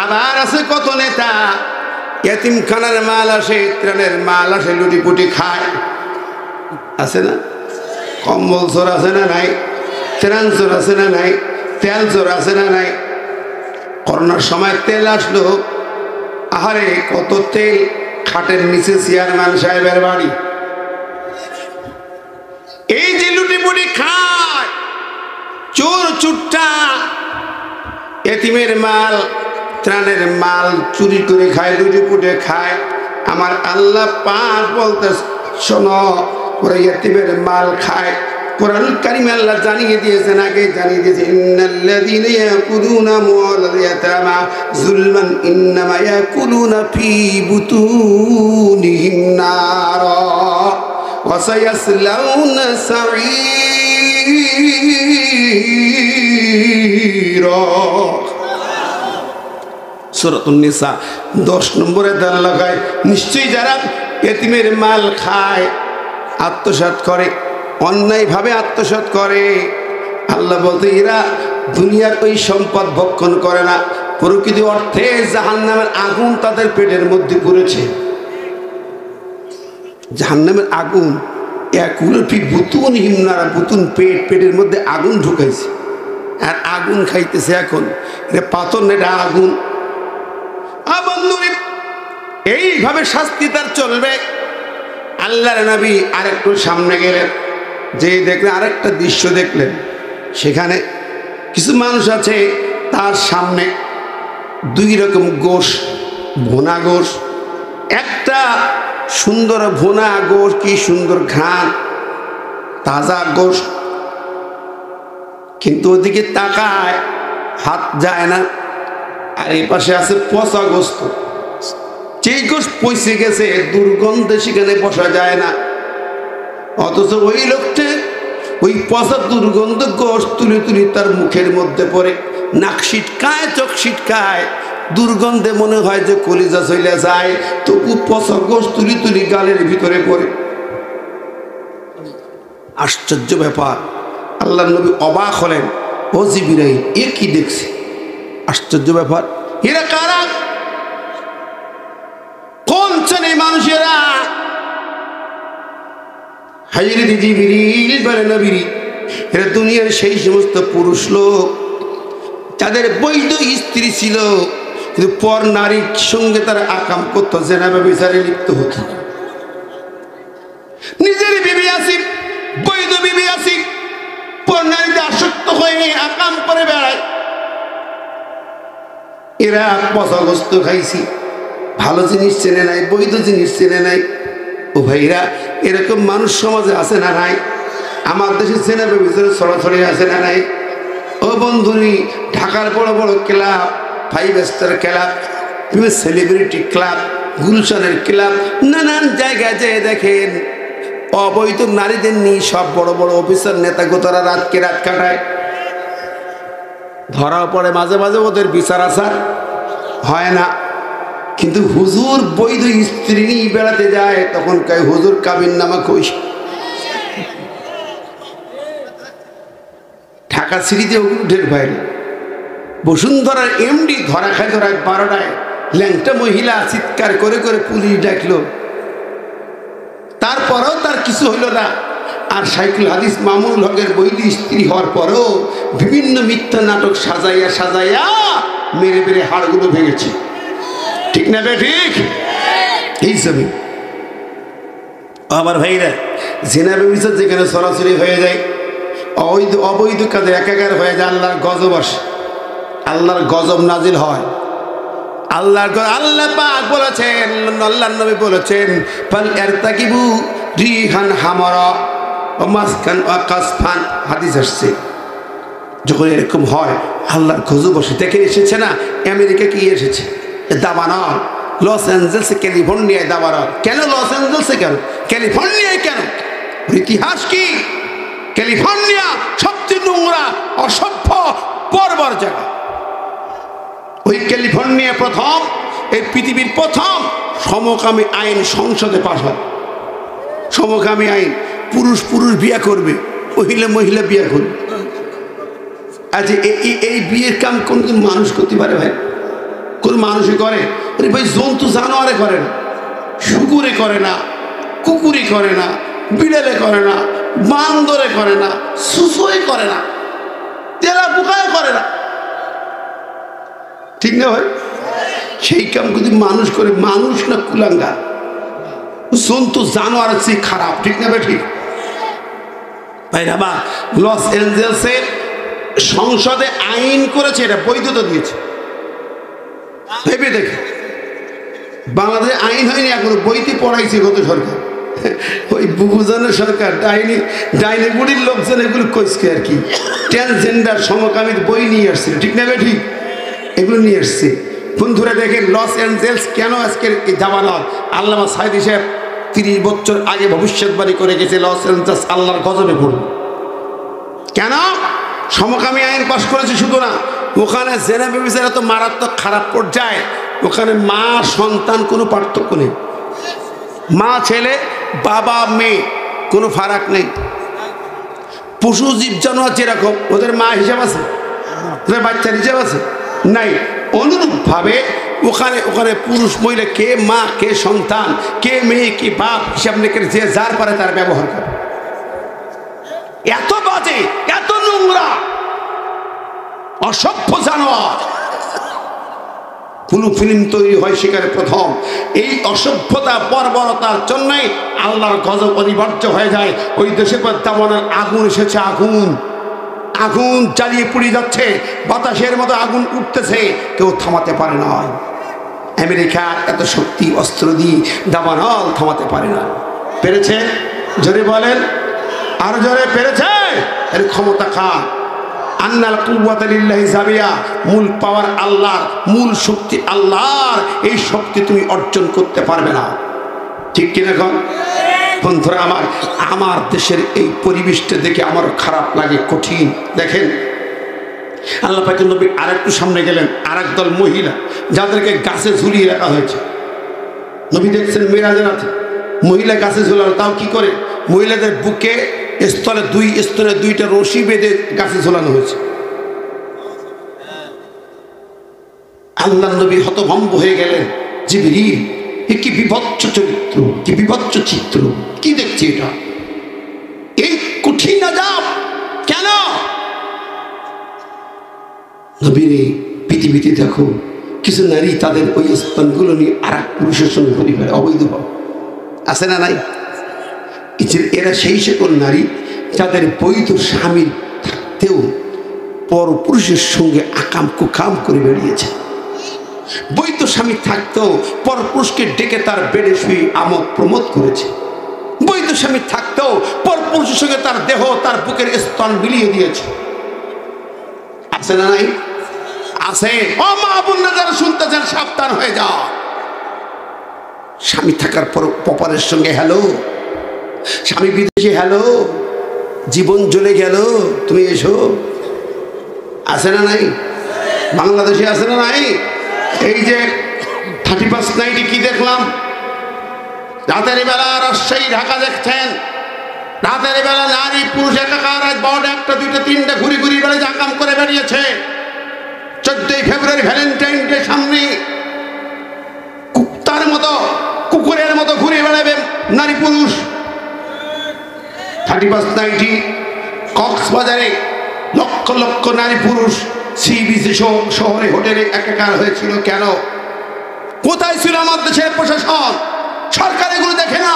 আবার আছে কত নেতা এতিমখানার মাল আসে, ত্রাণের মাল আসে, লুটিপুটি খায়, আছে না? কম্বল চোর আছে না নাই? ত্রাণ চোর আছে না নাই? তেল চোর আছে না নাই? করোনার সময় তেল আসলো, আহারে কত তেল, খাটের নিচে চেয়ারম্যান সাহেবের বাড়ি। এই যে লুটিপুটি খায়, চোর চুট্টা এতিমের মাল, ত্রাণের মাল চুরি করে খায়, লুটিপুটে খায়। আমার আল্লাহ পাক বলতে শোনো, ওরা এতিমের মাল খায়। কোরআন কারীমে আল্লাহ জানিয়ে দিয়েছেন, আগে জানিয়ে দিয়েছে, ইন্নাল্লাযীনা ইয়াকুলুনা আমওয়ালাল ইয়াতামা যুলমান ইন্নামা ইয়াকুলুনা ফী বুতুনিহিম নারা ওয়া সায়াসলাউনা সাঈরা। সূরাতুন নিসা 10 নম্বরে আল্লাহ কয়, নিশ্চয়ই যারা এতিমের মাল খায়, আত্মসাৎ করে, অন্যায়ভাবে আত্মসাৎ করে, আল্লাহ বলতে এরা দুনিয়ার ওই সম্পদ ভক্ষণ করে না, প্রকৃত অর্থে জাহান্নামের আগুন তাদের পেটের মধ্যে পড়েছে। জাহান্নামের আগুন, একুল ফি বুতুনিহিম নারা, বুতুন পেট, পেটের মধ্যে আগুন ঢুকাইছে। আর আগুন খাইতেছে। এখন এটা পাথর না, এটা আগুন। বন্ধুরে, এইভাবে শাস্তি তার চলবে। আল্লাহর নবী আরেকটু সামনে গেলেন, যে দেখলেন আরেকটা দৃশ্য দেখলেন। সেখানে কিছু মানুষ আছে, তার সামনে দুই রকম গোশ, ভুনা গোশ। একটা সুন্দর ভুনা গোশ, কি সুন্দর ঘ্রাণ, তাজা গোশ, কিন্তু ওদিকে তাকায় হাত যায় না। আর এই পাশে আছে পচা গোস্ত, যেই গোশ পচে গেছে, দুর্গন্ধে সেখানে বসা যায় না। অথচ ওই লোকটা ওই পচা দুর্গন্ধ গোশ তুলে তুলে তার মুখের মধ্যে পড়ে, নাক ছিটকায়, চোখ ছিটকায়, দুর্গন্ধে মনে হয় যে কলিজা চলে যায়, তবু পচা গোশ তুলি তুলি গালের ভিতরে পড়ে। আশ্চর্য ব্যাপার। আল্লাহর নবী অবাক হলেন, ও জিবরাইল, এ কি দেখছি? আশ্চর্য ব্যাপার। এরা কারা? কোন শ্রেণীর মানুষেরা? হাজরত জিবরিল বলেন, নবী, এরা দুনিয়ার সেই সমস্ত পুরুষ লোক যাদের বৈধ স্ত্রী ছিল, কিন্তু পর নারীর সঙ্গে তারা আকাম করতো, জেনা ব্যভিচারে লিপ্ত হতো। নিজের বিবি আছে, বৈধ বিবি আছে, পর নারীতে আসক্ত হয়ে আকাম করে বেড়ায়। এরা পচাগ্রস্ত খাইছি, ভালো জিনিস চেনে নাই, বৈধ জিনিস চেনে নাই। ও ভাইরা, এরকম মানুষ সমাজে আছে না নাই? আমার দেশে জেনা ব্যভিচারে ছড়াছড়ি আছে না নাই? ও বন্ধুরি, ঢাকার বড় বড় club, 5 star club, celebrity club, গুলশানের ক্লাব, নানান জায়গায় যেয়ে দেখেন অবৈধ নারীদের নিয়ে সব বড় বড় অফিসার নেতা গোতারা রাতকে রাত কাটায়। ধরাও পড়ে মাঝে মাঝে, ওদের বিচার আচার হয় না। কিন্তু হুজুর বৈধ স্ত্রী নিয়ে বেড়াতে যায়, তখন কয় হুজুর কাবিন নামা কই। ঢাকা সিটিতে ওগুলো ঢের বাইরে। বসুন্ধরার এমডি ধরা খায় রাত 12টায়, ল্যাংটা মহিলা চিৎকার করে করে পুলিশ ডাকলো, তারপরেও তার কিছু হইল না। আর শাইখুল হাদিস মামুনুল হকের বৈধ স্ত্রী হওয়ার পরেও বিভিন্ন মিথ্যা নাটক সাজাইয়া সাজাইয়া মেরে মেরে হাড়গুলো ভেঙেছে। ঠিক না বে ঠিক? এই ছবি আমার ভাইরা, জেনা ব্যভিচার যেখানে সরাসরি হয়ে যায়, অবৈধ কাজে একাকার হয়ে যায়, আল্লাহর গজব আসে, আল্লাহর গজব নাজিল হয়। আল্লাহ পাক বলেছেন, আল্লাহর নবী বলেছেন, ফাল ইরতাকিবু রিহান হামারা ওয়া মাসকান ওয়া কাসফান। হাদিস আসছে, যখন এরকম হয় আল্লাহর গজব আসে। দেখে এসেছে না, আমেরিকা কি এসেছে, দাবানল, লস অ্যাঞ্জেলসে, ক্যালিফোর্নিয়ায় দাবানল। কেন লস অ্যাঞ্জেলসে, কেন ক্যালিফোর্নিয়ায়, কেন? ইতিহাস কি? ক্যালিফোর্নিয়া সবচেয়ে নোংরা, অসভ্য, বর্বর জায়গা। ওই ক্যালিফোর্নিয়া প্রথম, এই পৃথিবীর প্রথম সমকামী আইন সংসদে পাস হয়। সমকামী আইন, পুরুষ পুরুষ বিয়ে করবে, মহিলা মহিলা বিয়ে করবে। আচ্ছা, এই বিয়ের কাম কোনদিন মানুষ করতে পারে ভাই? কোন মানুষই করে? ভাই জন্তু জানোয়ারে করে না, শুকুরে করে না, কুকুরে করে না, বিড়ালে করে না, বান্দরে করে না, সুসোই করে না, তেলা পোকায় করে না। ঠিক না ভাই? সেই কাম যদি মানুষ করে, মানুষ না কুলাঙ্গা, জন্তু জানোয়ারের চেয়ে খারাপ। ঠিক না ভাই? ঠিক ভাই। আবার লস অ্যাঞ্জেলসে সংসদে আইন করেছে, এটা বৈধতা দিয়েছে। ভেবে দেখে, বাংলাদেশে আইন হয়নি এখনো, বইতে পড়াইছে গত সরকার, ওই বুবুজনের সরকার, ডাইনি বুড়ির লোকজন এগুলো কইসকে আর কি, ট্রান্সজেন্ডার সমকামীর বই নিয়ে আসছিল। ঠিক না ভাই? ঠিক, এগুলো নিয়ে আসছে। বন্ধুরা দেখেন, লস অ্যাঞ্জেলস কেন আজকের জামানত? আল্লামা সাইদি সাহেব 30 বছর আগে ভবিষ্যৎবাণী করে গেছে, লস অ্যাঞ্জেলস আল্লাহর গজবে পড়বে। কেন? সমকামী আইন পাশ করেছে শুধু না, ওখানে জেনা ব্যভিচার এত মারাত্মক খারাপ পর্যায়ে, ওখানে মা সন্তান কোনো পার্থক্য নেই, মা ছেলে, বাবা মেয়ে কোনো ফারাক নেই। পশু জীব জানোয়ার যেরকম, ওদের মা হিসাব আছে, ওদের বাচ্চার হিসাব আছে নাই। অনুরূপভাবে ওখানে ওখানে পুরুষ মহিলা, কে মা কে সন্তান, কে মেয়ে কে বাপ, হিসাব নেই, যে যার পারে তার ব্যবহার করে। এত বাজে, এত নোংরা, অসভ্য জানোয়ার। কোন ফিল্ম তৈরি হয় সেখানে প্রথম এই অসভ্যতা বর্বরতার জন্যই আল্লাহর গজব অনিবার্য হয়ে যায়। ওই দেশে তেমনের আগুন এসেছে, আগুন আগুন জ্বালিয়ে পুড়ে যাচ্ছে, বাতাসের মতো আগুন উঠতেছে, কেউ থামাতে পারে না। আমেরিকা এত শক্তি অস্ত্র দিয়ে দাবানল থামাতে পারে না। পেরেছে? জোরে বলেন, আর জোরে পেরেছে? এর ক্ষমতা কার? আন্নাল কুওয়াতা লিল্লাহি জামিয়া, মূল পাওয়ার আল্লাহর, মূল শক্তি আল্লাহর। এই শক্তি তুমি অর্জন করতে পারবে না, ঠিক কিনা কন? বন্ধুরা আমার, আমার দেশের এই পরিবেশটা দেখে আমার খারাপ লাগে, কঠিন। দেখেন আল্লাহ পাকের নবী আরেকটু সামনে গেলেন, আরেক দল মহিলা যাদেরকে গাছে ঝুলিয়ে রাখা হয়েছে। নবী দেখছেন মেরাজের রাতে মহিলা গাছে ঝুলানো, তাও কি করে? মহিলাদের বুকে স্তরে দুই স্তরে দুইটা রশি বেঁধে গাছে ঝোলানো হয়েছে। আল্লাহ নবী হতভম্ব হয়ে গেলেন, জিবরিল এ কি বিভৎস চরিত্র, কি বিভৎস চিত্র, কি দেখছি এটা? এই কঠিন আযাব কেন? নবীরে পৃথিবীতে দেখো কিছু নারী তাদের ওই স্তনগুলো নিয়ে আর এক পুরুষের সঙ্গে ঘুরে বেড়ায়, অবৈধভাবে। আছে না নাই? এরা সেই সকল নারী যাদের বৈধ স্বামীর থাকতেও পর পুরুষের সঙ্গে আকাম কুকাম করে বেরিয়েছে। বৈধ স্বামী থাকতেও পর পুরুষকে ডেকে তার বেডে শুয়ে আমোদ প্রমোদ করেছে। বৈধ স্বামী থাকতেও পর পুরুষের সঙ্গে তার দেহ, তার বুকের স্তন মিলিয়ে দিয়েছে। আছে না নাই? আছে। ও মা বোনরা যারা শুনতেছেন, সাবধান হয়ে যাও। স্বামী থাকার পর পপারের সঙ্গে হ্যালো, স্বামী বিদেশে হ্যালো, জীবন জ্বলে গেল, তুমি এসো। আছে না নাই? বাংলাদেশে আছে না নাই? এই যে 31 নাইটে কি দেখলাম? রাতের বেলা রাজশাহী ঢাকা দেখছেন, রাতের বেলা নারী পুরুষ একাকার, বড় একটা দুইটা তিনটা ঘুরি ঘুরি বেড়ে জাকাম করে বেরিয়েছে। 14ই ফেব্রুয়ারি ভ্যালেন্টাইন ডে সামনে, কুত্তার মতো কুকুরের মতো ঘুরে বেড়াবে নারী পুরুষ। 31 নাইটি কক্সবাজারে লক্ষ লক্ষ নারী পুরুষ সি বিচে শহরে হোটেলে একাকার হয়েছিল। কেন? কোথায় ছিল আমার দেশের প্রশাসন? সরকার এগুলো দেখে না,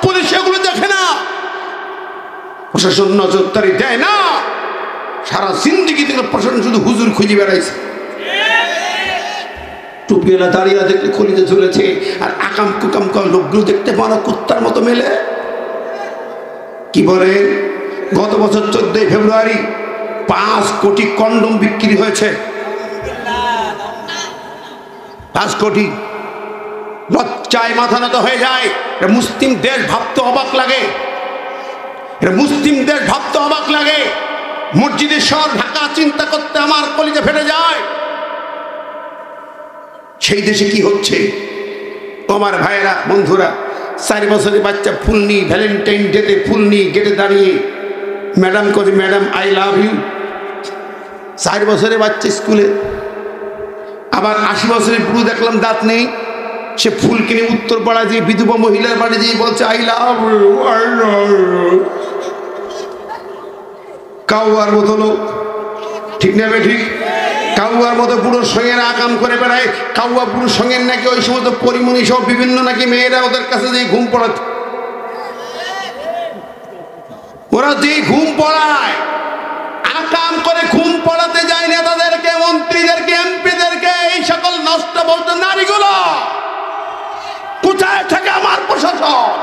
পুলিশ এগুলো দেখে না, প্রশাসন নজরদারি দেয় না। সারা জিন্দেগি থেকে প্রশাসন শুধু হুজুর খুঁজে বেড়াইছে। টুপিওয়ালা দাঁড়িয়ে দেখলে খলিতে ঝুলেছে, আর আকাম কুকাম করা লোকগুলো দেখতে পাওয়া কুত্তার মতো মেলে। কি বলে? গত বছর 14ই ফেব্রুয়ারি 5 কোটি কন্ডম বিক্রি হয়েছে। 5 কোটি। লজ্জায় মাথা নত হয়ে যায়। এটা মুসলিম দেশ ভাবতে অবাক লাগে, এটা মুসলিম দেশ ভাবতে অবাক লাগে। মসজিদের শহর ঢাকা চিন্তা করতে আমার কলিজা ফেটে যায়। সেই দেশে কি হচ্ছে? আমার ভাইয়েরা, বন্ধুরা, 4 বছরের বাচ্চা ফুল নিয়ে ভ্যালেন্টাইন ডেতে ফুল নিয়ে গেটে দাঁড়িয়ে ম্যাডাম করে, ম্যাডাম আই লাভ ইউ। 4 বছরের বাচ্চা স্কুলে। আবার 80 বছরের বুড়ো দেখলাম দাঁত নেই, সে ফুল কিনে উত্তরপাড়া দিয়ে বিধবা মহিলার বাড়ি দিয়ে বলছে I love you, I love you. কাউয়ার মতো লোক, ঠিক নেবে? ঠিক। কাউয়ার মতো বুড়োর সঙ্গে আকাম করে বেড়ায়। কাউয়া বুড়োর সঙ্গে নাকি ওই সমস্ত পরিমণি সহ বিভিন্ন নাকি মেয়েরা ওদের কাছে যে ঘুম পড়াচ্ছে, ওরা যে ঘুম পড়ায়, আকাম করে ঘুম পড়াতে যায় নেতাদেরকে, মন্ত্রীদেরকে, এমপিদেরকে, এই সকল নষ্ট বলতে নারীগুলো। কোথায় থাকে আমার প্রশাসন?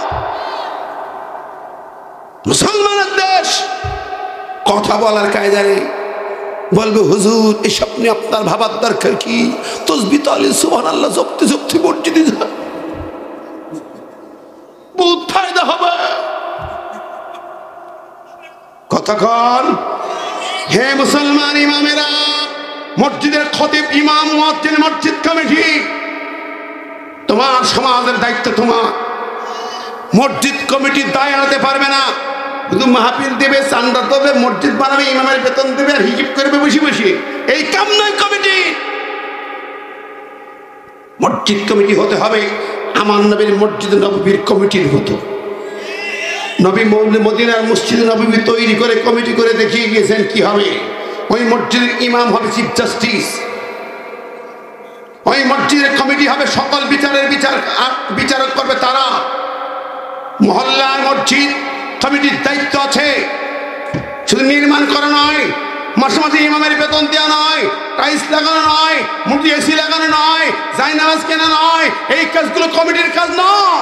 মুসলমানের দেশ, কথা বলার কায়দা নেই। বলবে হুজুর এসব নিয়ে আপনার ভাবার দরকার কি? তসবিহ তাহলিল সুবহানাল্লাহ জপতে জপতে মসজিদে যায়, বহুত ফায়দা হবে। কতক্ষণ? হে মুসলমান ইমামেরা, মসজিদের খতিব, ইমাম, মুয়াজ্জিন, মসজিদ কমিটি, তোমার সমাজের দায়িত্ব তোমার। মসজিদ কমিটি দায় এড়াতে পারবে না। শুধু মাহফিল দেবে, চান্দা দেবে, মসজিদ বানাবে, ইমামের বেতন দেবে, আর হিসাব করবে বসে বসে। এই কাম নয় কমিটি। মসজিদ কমিটি হতে হবে আমার নবীর মসজিদ নববীর কমিটির মতো। নবী মদিনার মসজিদ নববী তৈরি করে কমিটি করে দেখিয়ে গিয়েছেন কি হবে। ওই মসজিদের ইমাম হবে চিফ জাস্টিস, ওই মসজিদের কমিটি হবে সকল বিচারের বিচারক করবে তারা। মহল্লার মসজিদ কমিটির দায়িত্ব আছে, শুধু নির্মাণ করা নয়, মাসে মাসে ইমামের বেতন দেওয়া নয়, টাইলস লাগানো নয়, মুটি এসি লাগানো নয়, জায়নামাজ কেনা নয়, এই কাজগুলো কমিটির কাজ নয়।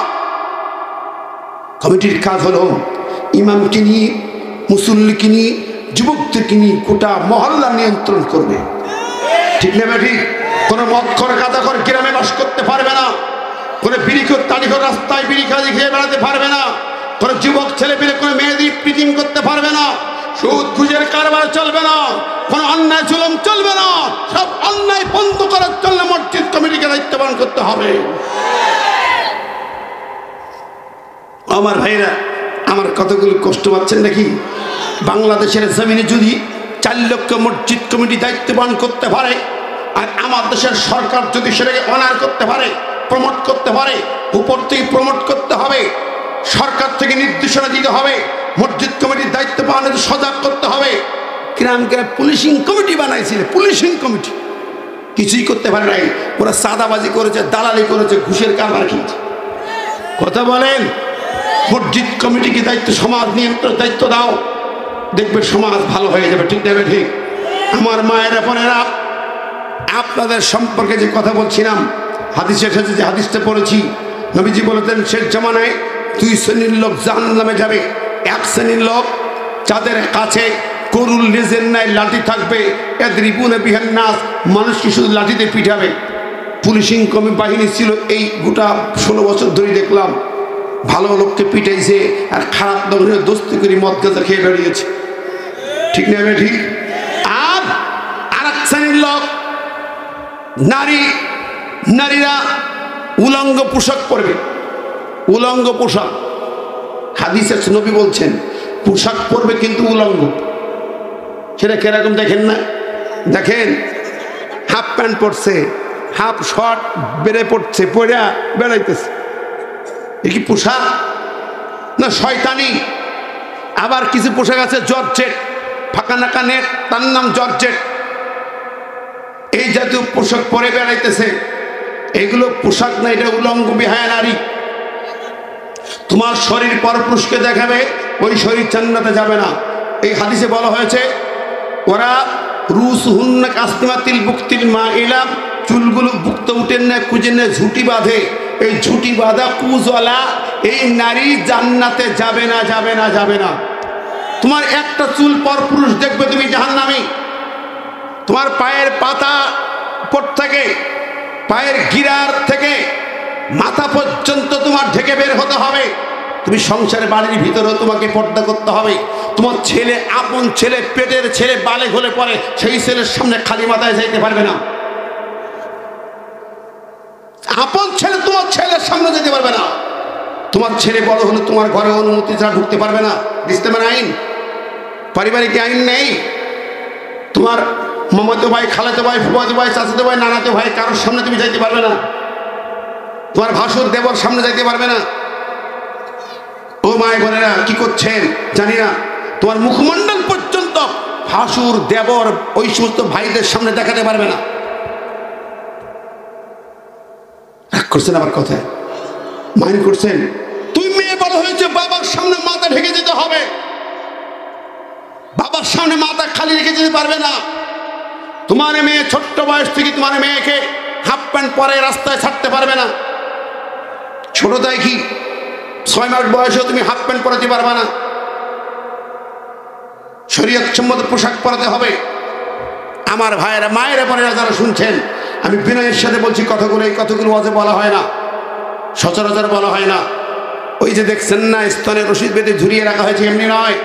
কমিটির কাজ হলো ইমামকে নিয়ে, মুসল্লিকে নিয়ে, যুবকদেরকে নিয়ে গোটা মহল্লা নিয়ন্ত্রণ করবে। ঠিক নেবে ঠিক? কোনো মদ করে গাঁজা করে গ্রামে বাস করতে পারবে না, কোনো বিড়িখোর তাড়িখোর রাস্তায় বিড়ি খাজি খেয়ে বেড়াতে পারবে না, কোনো যুবক ছেলে পেলে কোনো মেয়েদের পিটিং করতে পারবে না, সুদ ঘুষের কারবার চলবে না, কোনো অন্যায় জুলুম চলবে না। সব অন্যায় বন্ধ করার জন্য মসজিদ কমিটিকে দায়িত্ববান করতে হবে। আমার ভাইরা, আমার কতগুলো কষ্ট পাচ্ছেন নাকি? বাংলাদেশের জমিনে যদি 4 লক্ষ মসজিদ কমিটি দায়িত্ববান করতে পারে, আর আমার দেশের সরকার যদি সেটাকে অনার করতে পারে, প্রমোট করতে পারে, উপর থেকে প্রমোট করতে হবে, সরকার থেকে নির্দেশনা দিতে হবে, মসজিদ কমিটির দায়িত্ব পালনের সজাগ করতে হবে। গ্রাম গ্রাম পুলিশিং কমিটি বানাইছিল, পুলিশিং কমিটি কিছুই করতে পারে নাই। ওরা সাদাবাজি করেছে, দালালি করেছে, ঘুষের কারবার খেয়েছে। কথা বলেন, মসজিদ কমিটিকে দায়িত্ব, সমাজ নিয়ন্ত্রণ দায়িত্ব দাও, দেখবে সমাজ ভালো হয়ে যাবে। ঠিক দেবে ঠিক? আমার মায়েরা বোনেরা, আপনাদের সম্পর্কে যে কথা বলছিলাম, হাদিসে এসেছে, যে হাদিসটা পড়েছি, নবীজি বলেছেন শেষ জামানায় 2 শ্রেণীর লোক জাহান্নামে যাবে। 1 শ্রেণীর লোক যাদের কাছে গরুর লেজের ন্যায় লাঠি থাকবে, এদরিবুনা বিহান নাস, মানুষকে শুধু লাঠিতে পিঠাবে। পুলিশিং বাহিনী ছিল, এই গোটা 16 বছর ধরে দেখলাম ভালো লোককে পিটাইছে, আর খারাপ লোকের দোস্তি করে মদ গাঁজা খেয়ে বেরিয়েছে। ঠিক না? ঠিক। আর আরেক শ্রেণীর লোক, নারীরা উলঙ্গ পোশাক পরবে, উলঙ্গ পোশাক। হাদিসে নবী বলছেন পোশাক পরবে কিন্তু উলঙ্গ। সেটা কিরকম দেখেন না? দেখেন, হাফ প্যান্ট পরছে, হাফ শর্ট বেড়ে পড়ছে, পড়া বেড়াইতেছে, এ কি পোশাক না শয়তানি? আবার কিছু পোশাক আছে জর্জেট, ফাঁকা নাকা নেট, তার নাম জর্জেট। এই জাতীয় পোশাক পরে বেড়াইতেছে, এগুলো পোশাক না, এটা উলঙ্গ বিহায়া নারী। তোমার শরীর পরপুরুষকে দেখাবে, ওই শরীর জান্নাতে যাবে না। এই হাদিসে বলা হয়েছে ওরা রুসহুন্না কাসতিমাতিল বুক্তিল মাইলা, চুলগুলো বুকতে উঠেন না, কুজেন না, ঝুটি বাঁধে। এই ঝুটি বাঁধা কুজওয়ালা এই নারী জান্নাতে যাবে না, যাবে না, যাবে না। তোমার একটা চুল পরপুরুষ দেখবে, তুমি জাহান্নামী। তোমার পায়ের পাতা পর থেকে, পায়ের গিরার থেকে মাথা পর্যন্ত তোমার ঢেকে বের হতে হবে। তুমি সংসারে বাড়ির ভিতরেও তোমাকে পর্দা করতে হবে। তোমার ছেলে, আপন ছেলে, পেটের ছেলে বালে হলে পরে সেই ছেলের সামনে খালি মাথায় যাইতে পারবে না। আপন ছেলে তোমার ছেলের সামনে যেতে পারবে না। তোমার ছেলে বড় হলে তোমার ঘরে অনুমতি ছাড়া ঢুকতে পারবে না। ইসলামের আইন, পারিবারিক আইন নেই। তোমার মামাতো ভাই, খালাতো ভাই, ফুফাতো ভাই, চাচাতো ভাই, নানাতো ভাই, কারোর সামনে তুমি যাইতে পারবে না। তোমার ভাসুর দেবর সামনে যাইতে পারবে না। ও মায় বোনেরা, কি করছেন জানি না, তোমার মুখমণ্ডল পর্যন্ত ভাসুর দেবর ওই সমস্ত ভাইদের সামনে দেখাতে পারবে না। রাগ করছেন আমার কথায়? মাইন্ড করছেন? তুই মেয়ে বড় হয়েছে, বাবার সামনে মাথা ঢেকে যেতে হবে। বাবার সামনে মাথা খালি রেখে যেতে পারবে না। তোমার মেয়ে ছোট্ট বয়স থেকে তোমার মেয়েকে হাফ প্যান্ট পরে রাস্তায় ছাড়তে পারবে না। ছোটটাই কি 6 মাস বয়সেও তুমি হাফ প্যান্ট পরাতে পারবে না। শরীয়ত সম্মত পোশাক পরাতে হবে। আমার ভাইয়েরা, মায়েরা, বোনেরা যারা শুনছেন, আমি বিনয়ের সাথে বলছি কথাগুলো, এই কথাগুলো ওয়াজে বলা হয় না, সচরাচর বলা হয় না। ওই যে দেখছেন না, স্তনে রশিদ বেঁধে ঝুরিয়ে রাখা হয়েছে, এমনি নয়।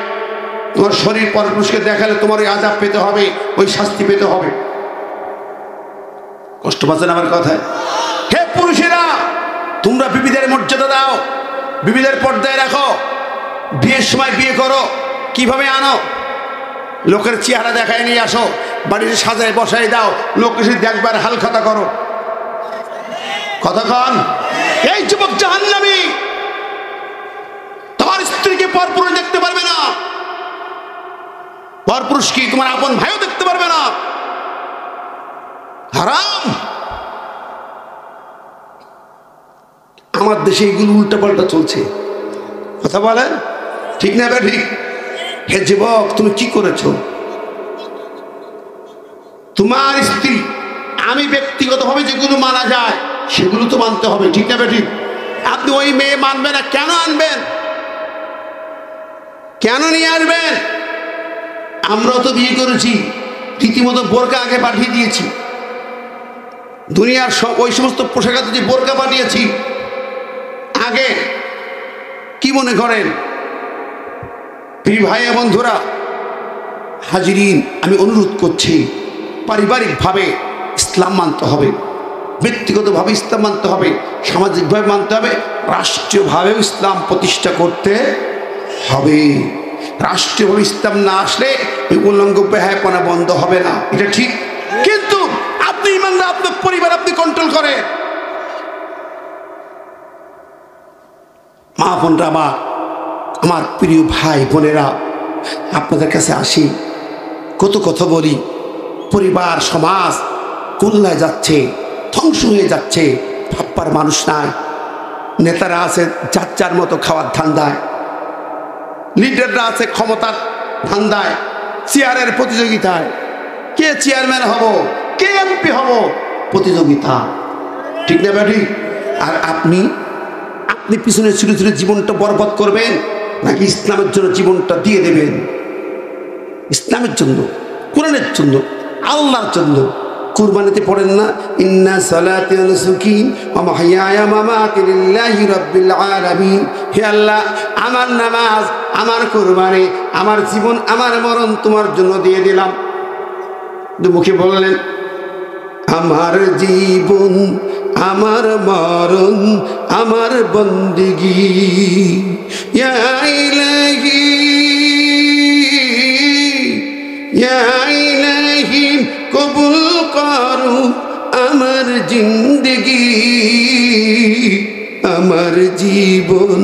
তোমার শরীর পরপুরুষকে দেখালে তোমার ওই আযাব পেতে হবে, ওই শাস্তি পেতে হবে। কষ্ট পাচ্ছেন আমার কথায়? হে পুরুষেরা, তোমরা বিবিদের মর্যাদা দাও, বিবিদের পর্দায় রাখো। বিয়ের সময় বিয়ে করো, কিভাবে আনো? লোকের চেহারা দেখায় নিয়ে আসো, বাড়িতে সাজায় বসাই দাও, লোক এসে দেখবার হালখাতা করো। কথা কন? এই যুবক জাহান্নামী, তোমার স্ত্রীকে পরপুরুষ দেখতে পারবে না। পরপুরুষ কি তোমার আপন ভাইও দেখতে পারবে না, হারাম। আমার দেশে এগুলো উল্টাপাল্টা চলছে, কথা বলেন ঠিক না ঠিক? হে যুবক, তুমি কি করেছ? তোমার স্ত্রী, আমি ব্যক্তিগতভাবে যেগুলো মানা যায় সেগুলো তো মানতে হবে, ঠিক না ঠিক? আপনি ওই মেয়ে মানবেন না, কেন আনবেন? কেন নিয়ে আসবেন? আমরাও তো বিয়ে করেছি, রীতিমতো বোরকা আগে পাঠিয়ে দিয়েছি, দুনিয়ার সব ওই সমস্ত পোশাক যে বোরকা পাঠিয়েছি আগে। কি মনে করেন? প্রিয় ভাই বন্ধুরা, হাজিরিন, আমি অনুরোধ করছি, পারিবারিকভাবে ইসলাম মানতে হবে, ব্যক্তিগতভাবে ইসলাম মানতে হবে, সামাজিকভাবে মানতে হবে, রাষ্ট্রীয়ভাবেও ইসলাম প্রতিষ্ঠা করতে হবে। রাষ্ট্রীয়ভাবে ইসলাম না আসলে এই উল্লঙ্ঘ বেহায়াপনা বন্ধ হবে না, এটা ঠিক। কিন্তু আপনি ইমানদার, আপনার পরিবার আপনি কন্ট্রোল করেন। মা বোনরা, আমার প্রিয় ভাই বোনেরা, আপনাদের কাছে আসি, কত কথা বলি, পরিবার সমাজ কল্যায় যাচ্ছে, ধ্বংস হয়ে যাচ্ছে, ভাববার মানুষ নাই। নেতারা আছে যার যার মতো খাওয়ার ধান্দায়, লিডাররা আছে ক্ষমতার ধান্দায়, চেয়ারের প্রতিযোগিতায়, কে চেয়ারম্যান হব, কে এমপি হব, প্রতিযোগিতা, ঠিক না ব্যাটি? আর আপনি পিছনে ছুটে ছুটে জীবনটা বরবাদ করবেন, নাকি ইসলামের জন্য জীবনটা দিয়ে দেবেন? ইসলামের জন্য, কোরআনের জন্য, আল্লাহর জন্য। কুরবানিতে পড়েন না, ইন্না সালাতি ওয়া নুসুকি ওয়া মাহইয়ায়া ওয়া মামাতি লিল্লাহি রাব্বিল আলামিন। হে আল্লাহ, আমার নামাজ, আমার কুরবানি, আমার জীবন, আমার মরণ তোমার জন্য দিয়ে দিলাম। মুখে বললেন, আমার জীবন, আমার মরণ, আমার বন্দেগী, ইয়া ইলাহি ইয়া ইলাহি কবুল করো আমার জিন্দেগি, আমার জীবন,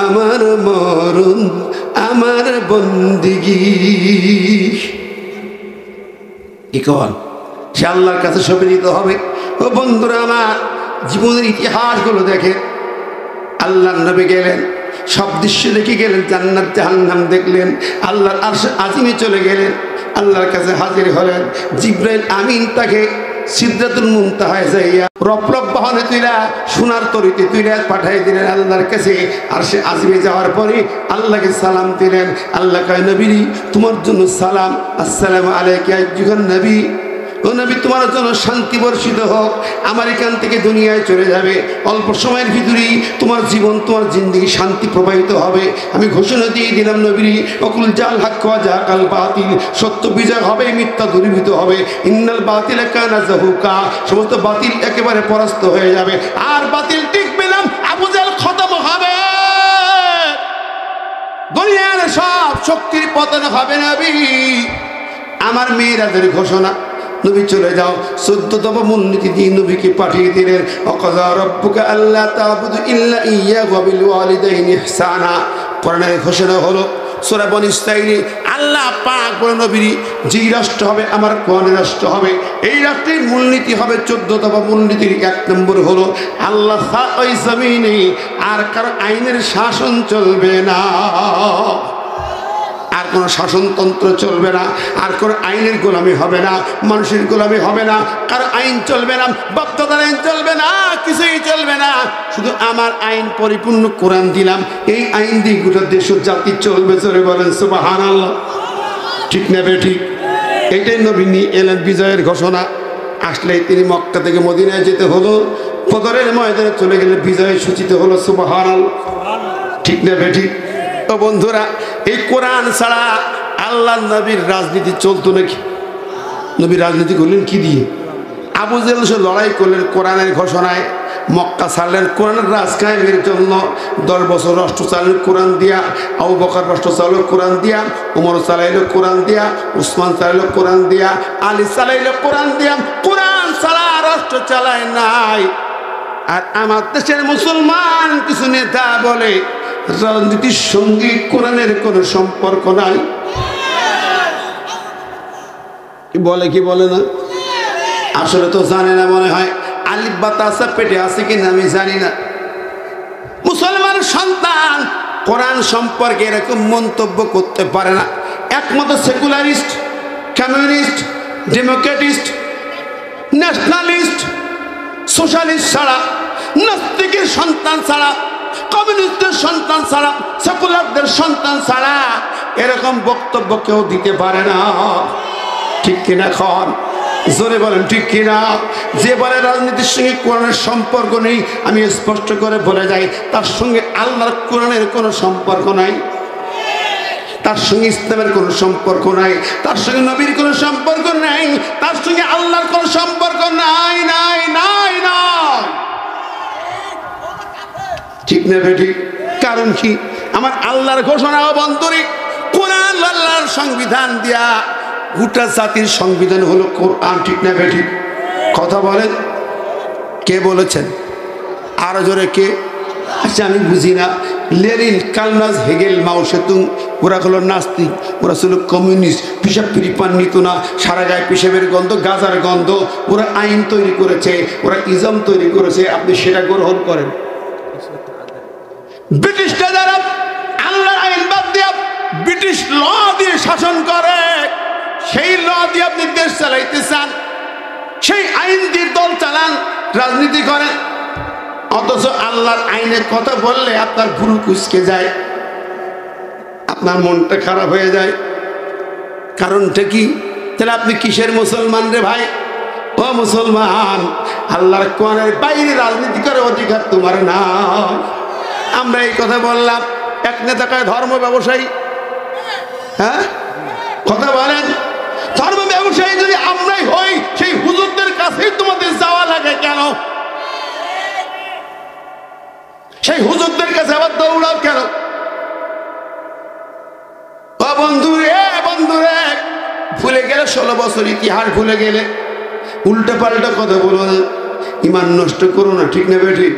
আমার মরণ, আমার বন্দেগী। কি কর? সে আল্লাহর কাছে সঁপে দিতে হবে। ও বন্ধুরা আমার, জীবনের ইতিহাসগুলো দেখে, আল্লাহর নবী গেলেন, সব দৃশ্য দেখে গেলেন, জান্নাত জাহান্নাম দেখলেন, আল্লাহর আরশে আজিমে চলে গেলেন, আল্লাহর কাছে হাজির হলেন। জিবরাইল আমিন তাকে সিদরাতুল মুনতাহায় যাইয়া রপরপ বাহনে তুইলা, সোনার তরিতে তুইলা পাঠাই দিলেন আল্লাহর কাছে। আর সে আজিমে যাওয়ার পরে আল্লাহকে সালাম দিলেন। আল্লাহ কয়, নবী তোমার জন্য সালাম, আসসালামু আলাইকা আইয়ুহান নবী। ও নবী, তোমার জন্য শান্তি বর্ষিত হোক। আমার এখান থেকে দুনিয়ায় চলে যাবে, অল্প সময়ের ভিতরেই তোমার জীবন, তোমার জিন্দেগি শান্তি প্রবাহিত হবে। আমি ঘোষণা দিয়ে দিলাম, নবী, অকুল জাল হাক্ক ওয়া জাকাল বাতিল, সত্য বিজয় হবে, মিথ্যা দূরীভূত হবে। ইন্নাল বাতিল কানা যাহুকা, সমস্ত বাতিল একেবারে পরাস্ত হয়ে যাবে, আর বাতিল টিকবে না। আবু জাহল খতম হবে, দুনিয়ার সব শক্তির পতন হবে। নবী, আমার মেয়েরাদের ঘোষণা, নবী চলে যাও। 14তম মূলনীতি দিয়ে নবীকে পাঠিয়ে দিলেন, ওয়াকাযা রাব্বুকা আল্লা তা'বুদু ইল্লা ইয়্যাহু ওয়া বিল ওয়ালিদাইনি ইহসানা। কোরআনের ঘোষণা হলো সূরা বনী ইসরাঈলে, আল্লাহ পাক বলেন, নবী, যেই রাষ্ট্র হবে আমার কোরআনের রাষ্ট্র হবে। এই রাষ্ট্রের মূলনীতি হবে, 14তম মূলনীতির 1 নম্বর হলো, আল্লাহ ওই জমিনে আর কারো আইনের শাসন চলবে না, আর কোনো শাসনতন্ত্র চলবে না, আর কোনো আইনের গোলামি হবে না, মানুষের গোলামি হবে না, কারো আইন চলবে না, বাপদাদার আইন চলবে না, কিছুই চলবে না। শুধু আমার আইন পরিপূর্ণ কোরআন দিলাম, এই আইন দিয়ে গোটা দেশ জাতি চলবে। চলে বলেন সুবহানাল্লাহ, ঠিক না ঠিক? এটাই নবী নিয়ে এলেন বিজয়ের ঘোষণা। আসলেই তিনি মক্কা থেকে মদিনায় যেতে হলো, বদরের ময়দানে চলে গেলে বিজয় সূচিত হলো। সুবহানাল্লাহ, ঠিক না ঠিক? তো বন্ধুরা, এই কোরআন ছাড়া আল্লাহ নবীর রাজনীতি চলতো নাকি? নবী রাজনীতি করলেন কি দিয়ে? আবু জেহেল সে লড়াই করলেন কোরআনের ঘোষণায়। মক্কা ছাড়লেন কোরআনের রাজ কায়েমের জন্য। 10 বছর রাষ্ট্র চালাইল কোরআন দিয়া, আবু বকর রাষ্ট্র চালাইল কোরআন দিয়া, উমর চালাইল কোরআন দিয়া, উসমান চালাইল কোরআন দিয়া, আলী চালাইল কোরআন দিয়া। কোরআন ছাড়া রাষ্ট্র চালায় নাই। আর আমার দেশের মুসলমান কিছু নেতা বলে রাজনীতির সঙ্গে কোরআনের কোনো সম্পর্ক নাই। বলে কি বলে না? আসলে তো জানে না মনে হয়। আলিফ বা তাসা পেটে আছে কিনা আমি জানি না। মুসলমান সন্তান কোরআন সম্পর্কে এরকম মন্তব্য করতে পারে না। একমাত্র সেকুলারিস্ট, কমিউনিস্ট, ডেমোক্রেটিস্ট, ন্যাশনালিস্ট, সোশ্যালিস্ট ছাড়া, নাস্তিকের সন্তান ছাড়া, কমিউনিস্টের সন্তান ছাড়া, সেকুলারদের সন্তান ছাড়া এরকম বক্তব্য কেউ দিতে পারে না। ঠিক কিনা খন? জোরে বলেন ঠিক কিনা? যে বলে রাজনীতির সঙ্গে কোরআনের সম্পর্ক নেই, আমি স্পষ্ট করে বলে যাই, তার সঙ্গে আল্লাহর কোরআনের কোনো সম্পর্ক নাই, তার সঙ্গে ইসলামের কোনো সম্পর্ক নাই, তার সঙ্গে নবীর কোনো সম্পর্ক নাই, তার সঙ্গে আল্লাহর কোনো সম্পর্ক নাই নাই নাই নাই। ঠিক না বেঠিক? কারণ কি? আমার আল্লাহর ঘোষণা ও বন্ধুরে, কোরআন আল্লাহর সংবিধান দিয়া গোটা জাতির সংবিধান হলো কোরআন। ঠিক না বেঠিক? কথা বলেন। কে বলেছেন? আরো জোরে কে? আচ্ছা আমি বুঝি না। লেনিন, কার্ল মার্কস, হেগেল, মাও সেতুং ওরা হলো নাস্তিক, ওরা ছিল কমিউনিস্ট, পিসাব পিরিপান নিত না, সারা গায়ে পিসাবের গন্ধ, গাজার গন্ধ। ওরা আইন তৈরি করেছে, ওরা ইজম তৈরি করেছে, আপনি সেটা গ্রহণ করেন। ব্রিটিশরা যারা আল্লাহর আইন বাদ দিয়ে ব্রিটিশ ল দিয়ে শাসন করে, সেই ল দিয়ে আপনি দেশ চালাইতে চান, সেই আইন দিয়ে দল চালান, রাজনীতি করেন। অথচ আল্লাহর আইনের কথা বললে আপনার ভুরু কুঁচকে যায়, আপনার মনটা খারাপ হয়ে যায়। কারণটা কি? তাহলে আপনি কিসের মুসলমান রে ভাই? ও মুসলমান, আল্লাহর কোরআনের বাইরে রাজনীতি করে অধিকার তোমার না। আমরা এই কথা বললাম, এক নেতা কয় ধর্ম ব্যবসায়ী। হ্যাঁ, কথা বলেন। ধর্ম ব্যবসায়ী যদি আমরাই হই, সেই হুজুরদের কাছেই তোমাদের যাওয়া লাগে কেন? সেই হুজুরদের কাছে আবার দৌড়াও কেন? ও বন্ধুরে, বন্ধুরে, ভুলে গেলে 16 বছর ইতিহাস ভুলে গেলে উল্টো পাল্টা কথা বলো না, ইমান নষ্ট করো না। ঠিক না বেঠিক?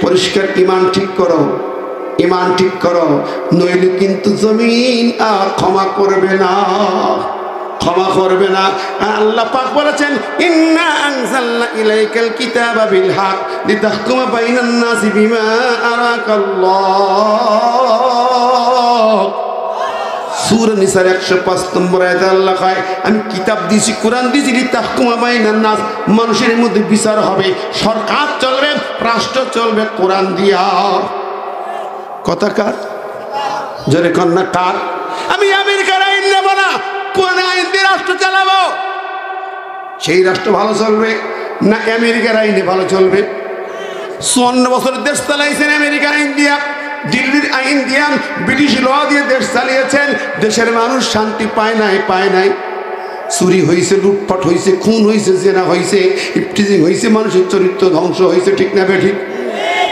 পরিষ্কার ইমান ঠিক করো, ইমান ঠিক করো, নইলে কিন্তু জমিন আর ক্ষমা করবে না, ক্ষমা করবে না। আল্লাহ পাক বলেছেন, ইন্না আনজালনা ইলাইকাল কিতাবা বিল হক লিতাহকুমা বাইনান নাসি বিমা আরাকাল্লাহ। সূরা নিসার 105 নম্বর আয়াতে আল্লাহ কয়, আমি কিতাব দিয়েছি, কোরআন দিয়েছি, লিতাহকুমা বাইনান নাস, মানুষের মধ্যে বিচার হবে, সরকার চলবে, রাষ্ট্র চলবে কোরআন দিয়া। কথা কার? জোরে কন্যা কার? আমি আমেরিকার আইন নেব না, কোন আইন দিয়ে রাষ্ট্র চালাবো? সেই রাষ্ট্র ভালো চলবে না আমেরিকার আইনে ভালো চলবে? 54 বছর দেশ চালাইছেন আমেরিকার আইন দিয়া, দিল্লির আইন দিয়া, ব্রিটিশ ল দিয়ে দেশ চালিয়েছেন। দেশের মানুষ শান্তি পায় নাই, পায় নাই। চুরি হয়েছে, লুটপাট হয়েছে, খুন হয়েছে, জেনা হয়েছে, ইফটিজিং হয়েছে, মানুষের চরিত্র ধ্বংস হয়েছে। ঠিক না বেঠিক?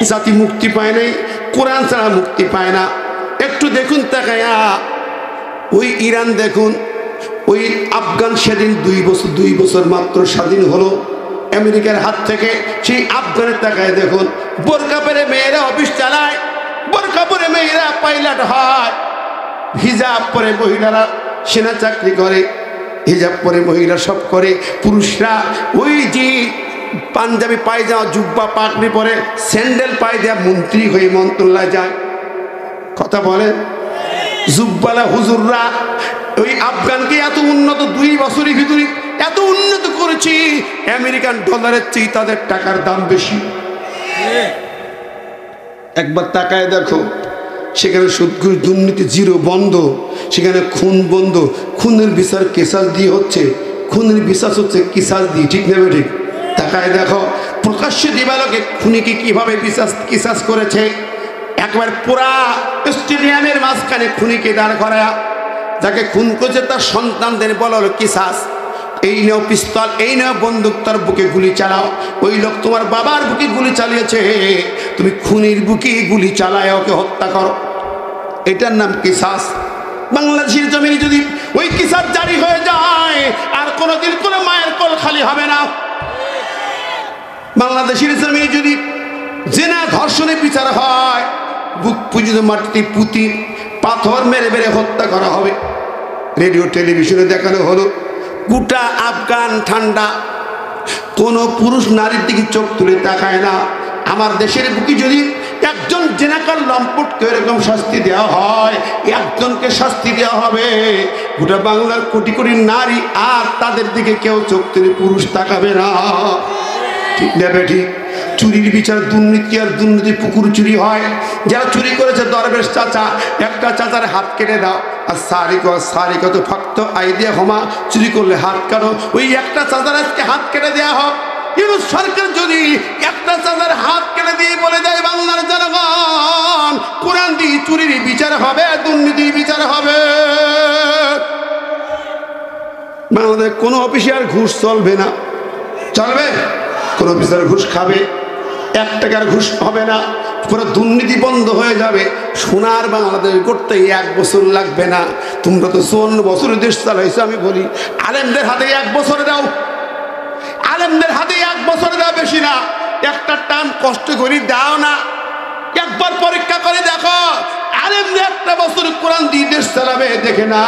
জাতি মুক্তি পায় নাই, কোরআন ছাড়া মুক্তি পায় না। একটু দেখুন তাকায়া, ওই ইরান দেখুন, ওই আফগান সেদিন 2 বছর মাত্র স্বাধীন হলো আমেরিকার হাত থেকে। সেই আফগানের তাকায় দেখুন, বোরকা পরে মেয়েরা অফিস চালায়, বোরকা পরে মেয়েরা পাইলট হয়, হিজাব পরে মহিলারা সেনা চাকরি করে, হিজাব পরে মহিলা সব করে। পুরুষরা ওই যে পাঞ্জাবি পায়জামা, জুব্বা, পাগড়ি পরে, স্যান্ডেল পায়ে দেওয়া মন্ত্রী হয়ে মন্ত্রণালয় যায়। কথা বলেন। জুব্বালা হুজুররা ওই আফগানকে এত উন্নত 2 বছরের ভিতরে এত উন্নত করেছি, আমেরিকান ডলারের চেয়ে তাদের টাকার দাম বেশি। একবার তাকায় দেখো, সেখানে সুদ ঘুষ দুর্নীতি জিরো, বন্ধ। সেখানে খুন বন্ধ, খুনের বিচার কেসাস দিয়ে হচ্ছে, খুনের বিশ্বাস হচ্ছে কিসাস দিয়ে। ঠিক নেবে? ঠিক। তাকায় দেখো, প্রকাশ্যে দিবালোকে খুনিকে কিভাবে কিসাস করেছে। একবার পুরা স্টেডিয়ামের মাঝখানে খুনিকে দাঁড় করায়া, যাকে খুন করেছে তার সন্তানদের বলা হলো কিসাস, এই নাও পিস্তল, এই নাও বন্দুক, তার বুকে গুলি চালাও। ওই লোক তোমার বাবার বুকে গুলি চালিয়েছে, তুমি খুনির বুকে গুলি চালায় ওকে হত্যা করো। এটার নাম কিসাস। বাংলাদেশের জমিনে যদি ওই কিসাস জারি হয়ে যায়, আর কোনোদিন কোনো মায়ের কোল খালি হবে না। বাংলাদেশের জমিনে যদি জেনা ধর্ষণে বিচার হয়, বুক পুজিত মাটিতে পুঁতি পাথর মেরে মেরে হত্যা করা হবে। রেডিও টেলিভিশনে দেখানো হলো গোটা আফগান ঠান্ডা, কোনো পুরুষ নারীর দিকে চোখ তুলে তাকায় না। আমার দেশের বুকে যদি একজন জেনাকার লম্পটকে এরকম শাস্তি দেওয়া হয়, একজনকে শাস্তি দেওয়া হবে, গোটা বাংলার কোটি কোটি নারী আর তাদের দিকে কেউ চোখ তুলে পুরুষ তাকাবে না। ঠিক না বেঠিক? চুরির বিচার দুর্নীতি, আর দুর্নীতি পুকুর চুরি হয়। যারা চুরি করেছে দরবেশ চাচা, একটা চাচার হাত কেটে দাও। আর সারিকত ফাক্ত আইডিয়া হমা, চুরি করলে হাত কাটো। ওই একটা চাচার আজকে হাত কেটে দেওয়া হোক। কিন্তু সরকার যদি একটা চাচার হাত কেটে দিয়ে বলে দেয় বাংলার জনগণ কোরআন দিয়ে চুরির বিচার হবে, দুর্নীতির বিচার হবে, বাংলাদেশ কোনো অফিসে আর ঘুষ চলবে না। চলবে? কোন অফিসার ঘুষ খাবে? 1 টাকার ঘুষ হবে না। পুরো দুর্নীতি বন্ধ হয়ে যাবে। সোনার বাংলাদেশ করতে 1 বছর লাগবে না। তোমরা তো 54 বছর দেশ চালাইছো। আমি বলি আলেমদের হাতে 1 বছর দাও, আলেমদের হাতে 1 বছর দাও, বেশি না। একটা টান কষ্ট করে দাও না, একবার পরীক্ষা করে দেখো আলেমদের 1 বছর কোরআন দিয়ে দেশ চালাবে, দেখে না।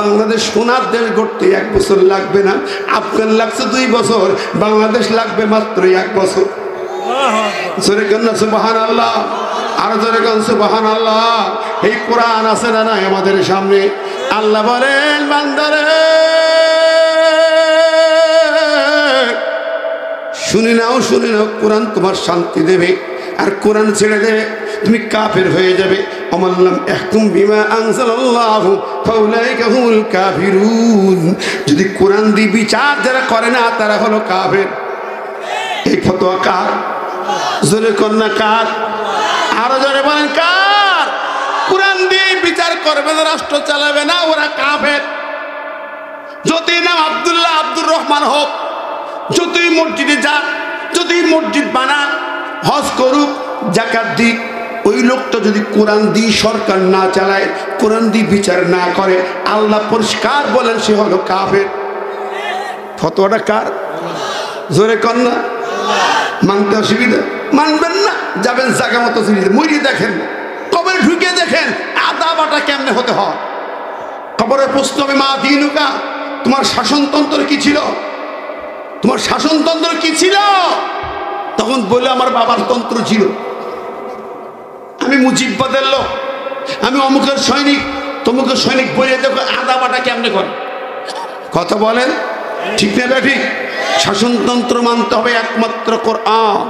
বাংলাদেশ সোনার দেশ গড়তে 1 বছর লাগবে না। আফগান লাগছে 2 বছর, বাংলাদেশ লাগবে মাত্র 1 বছর। জোরে কেন সুবহানাল্লাহ, আর জোরে কেন সুবহানাল্লাহ। এই কোরআন আছে না নাই আমাদের সামনে? আল্লাহ বলেন বান্দারে শুনে নাও, শুনে নাও, কোরআন তোমার শান্তি দেবে। আর কোরআন ছেড়ে দেবে তুমি কাফের হয়ে যাবে। আমাল্লাম ইহকুম বিমা আনজালাল্লাহু ফাউলাইকা হুমুল কাফিরুন। যদি কোরআন দিয়ে বিচার যারা করে না তারা হলো কাফের। এই ফতোয়া কার? জোরে কন্যা কার? আরো জোরে বলেন কার? কোরআন দিয়ে বিচার করবে না, রাষ্ট্র চালাবে না, ওরা কাফের। যতই নাম আব্দুল্লাহ আব্দুর রহমান হোক, যতই মসজিদে যাক, যতই মসজিদ বানা, হজ করুক, যাকাত দিক, ওই লোকটা যদি কোরআন দিয়ে সরকার না চালায়, কোরআন দিয়ে বিচার না করে, আল্লাহ পরিষ্কার বলেন সে হলো কাফের। ফতোয়াটা কার? জোরে কন্যা। মানতে অসুবিধা? মানবেন না, যাবেন জায়গা মতো মরি দেখেন, কবরে ঢুকে দেখেন আদা বাটা কেমনে হতে হয়। কবরের প্রশ্ন হবে মা দিনুকা, তোমার শাসনতন্ত্র কি ছিল? তোমার শাসনতন্ত্র কি ছিল? তখন বলে আমার বাবার তন্ত্র ছিল, আমি মুজিববাদের লোক, আমি অমুকের সৈনিক, তমুকের সৈনিক। বলে দেখো আদা বাটা কেমনে করে। কথা বলেন ঠিক না ঠিক? শাসনতন্ত্র মানতে হবে একমাত্র কোরআন,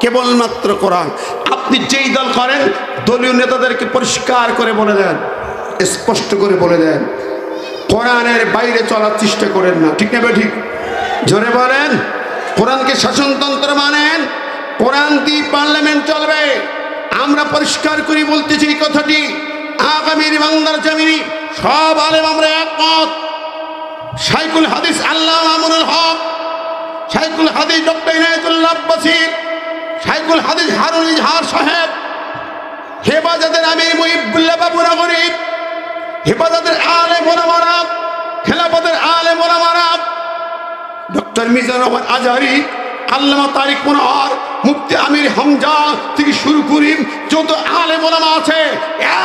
কেবলমাত্র কোরআন। আপনি যেই দল করেন দলীয় নেতাদেরকে পরিষ্কার করে বলে দেন, স্পষ্ট করে বলে দেন, কোরআনের বাইরে চলার চেষ্টা করেন না। ঠিক না ঠিক? জোরে বলেন। কোরআনকে শাসনতন্ত্র মানেন, কোরআন দিয়ে পার্লামেন্ট চলবে। আমরা পরিষ্কার করে বলতেছি এই কথাটি, আগামীর বাংলার জমিনে সব আলেম আমরা একমত। শাইখুল হাদিস আল্লামা মামুনুল হক, শাইখুল হাদিস ডক্টর ইনায়েতুল্লাহ আব্বাসী, শাইখুল হাদিস হারুন ইজহার সাহেব, হেফাজতের আমির মুহিবুল্লাহ বাবু নগরী, হেফাজতের আলেম ওলামারা, খেলাফতের আলেম ওলামারা, ডক্টর মিজানুর রহমান আজহারি, আল্লামা তারিক মুনওয়ার, মুফতি আমির হামজা থেকে শুরু করি যত আলেম ওলামা আছে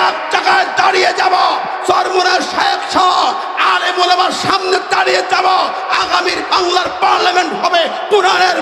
এক জায়গায় দাঁড়িয়ে যাব। চরমুনার শায়েখ শাহ আলেম ওলামার সামনে দাঁড়িয়ে যাব। আগামীর বাংলার পার্লামেন্ট হবে কোরআনের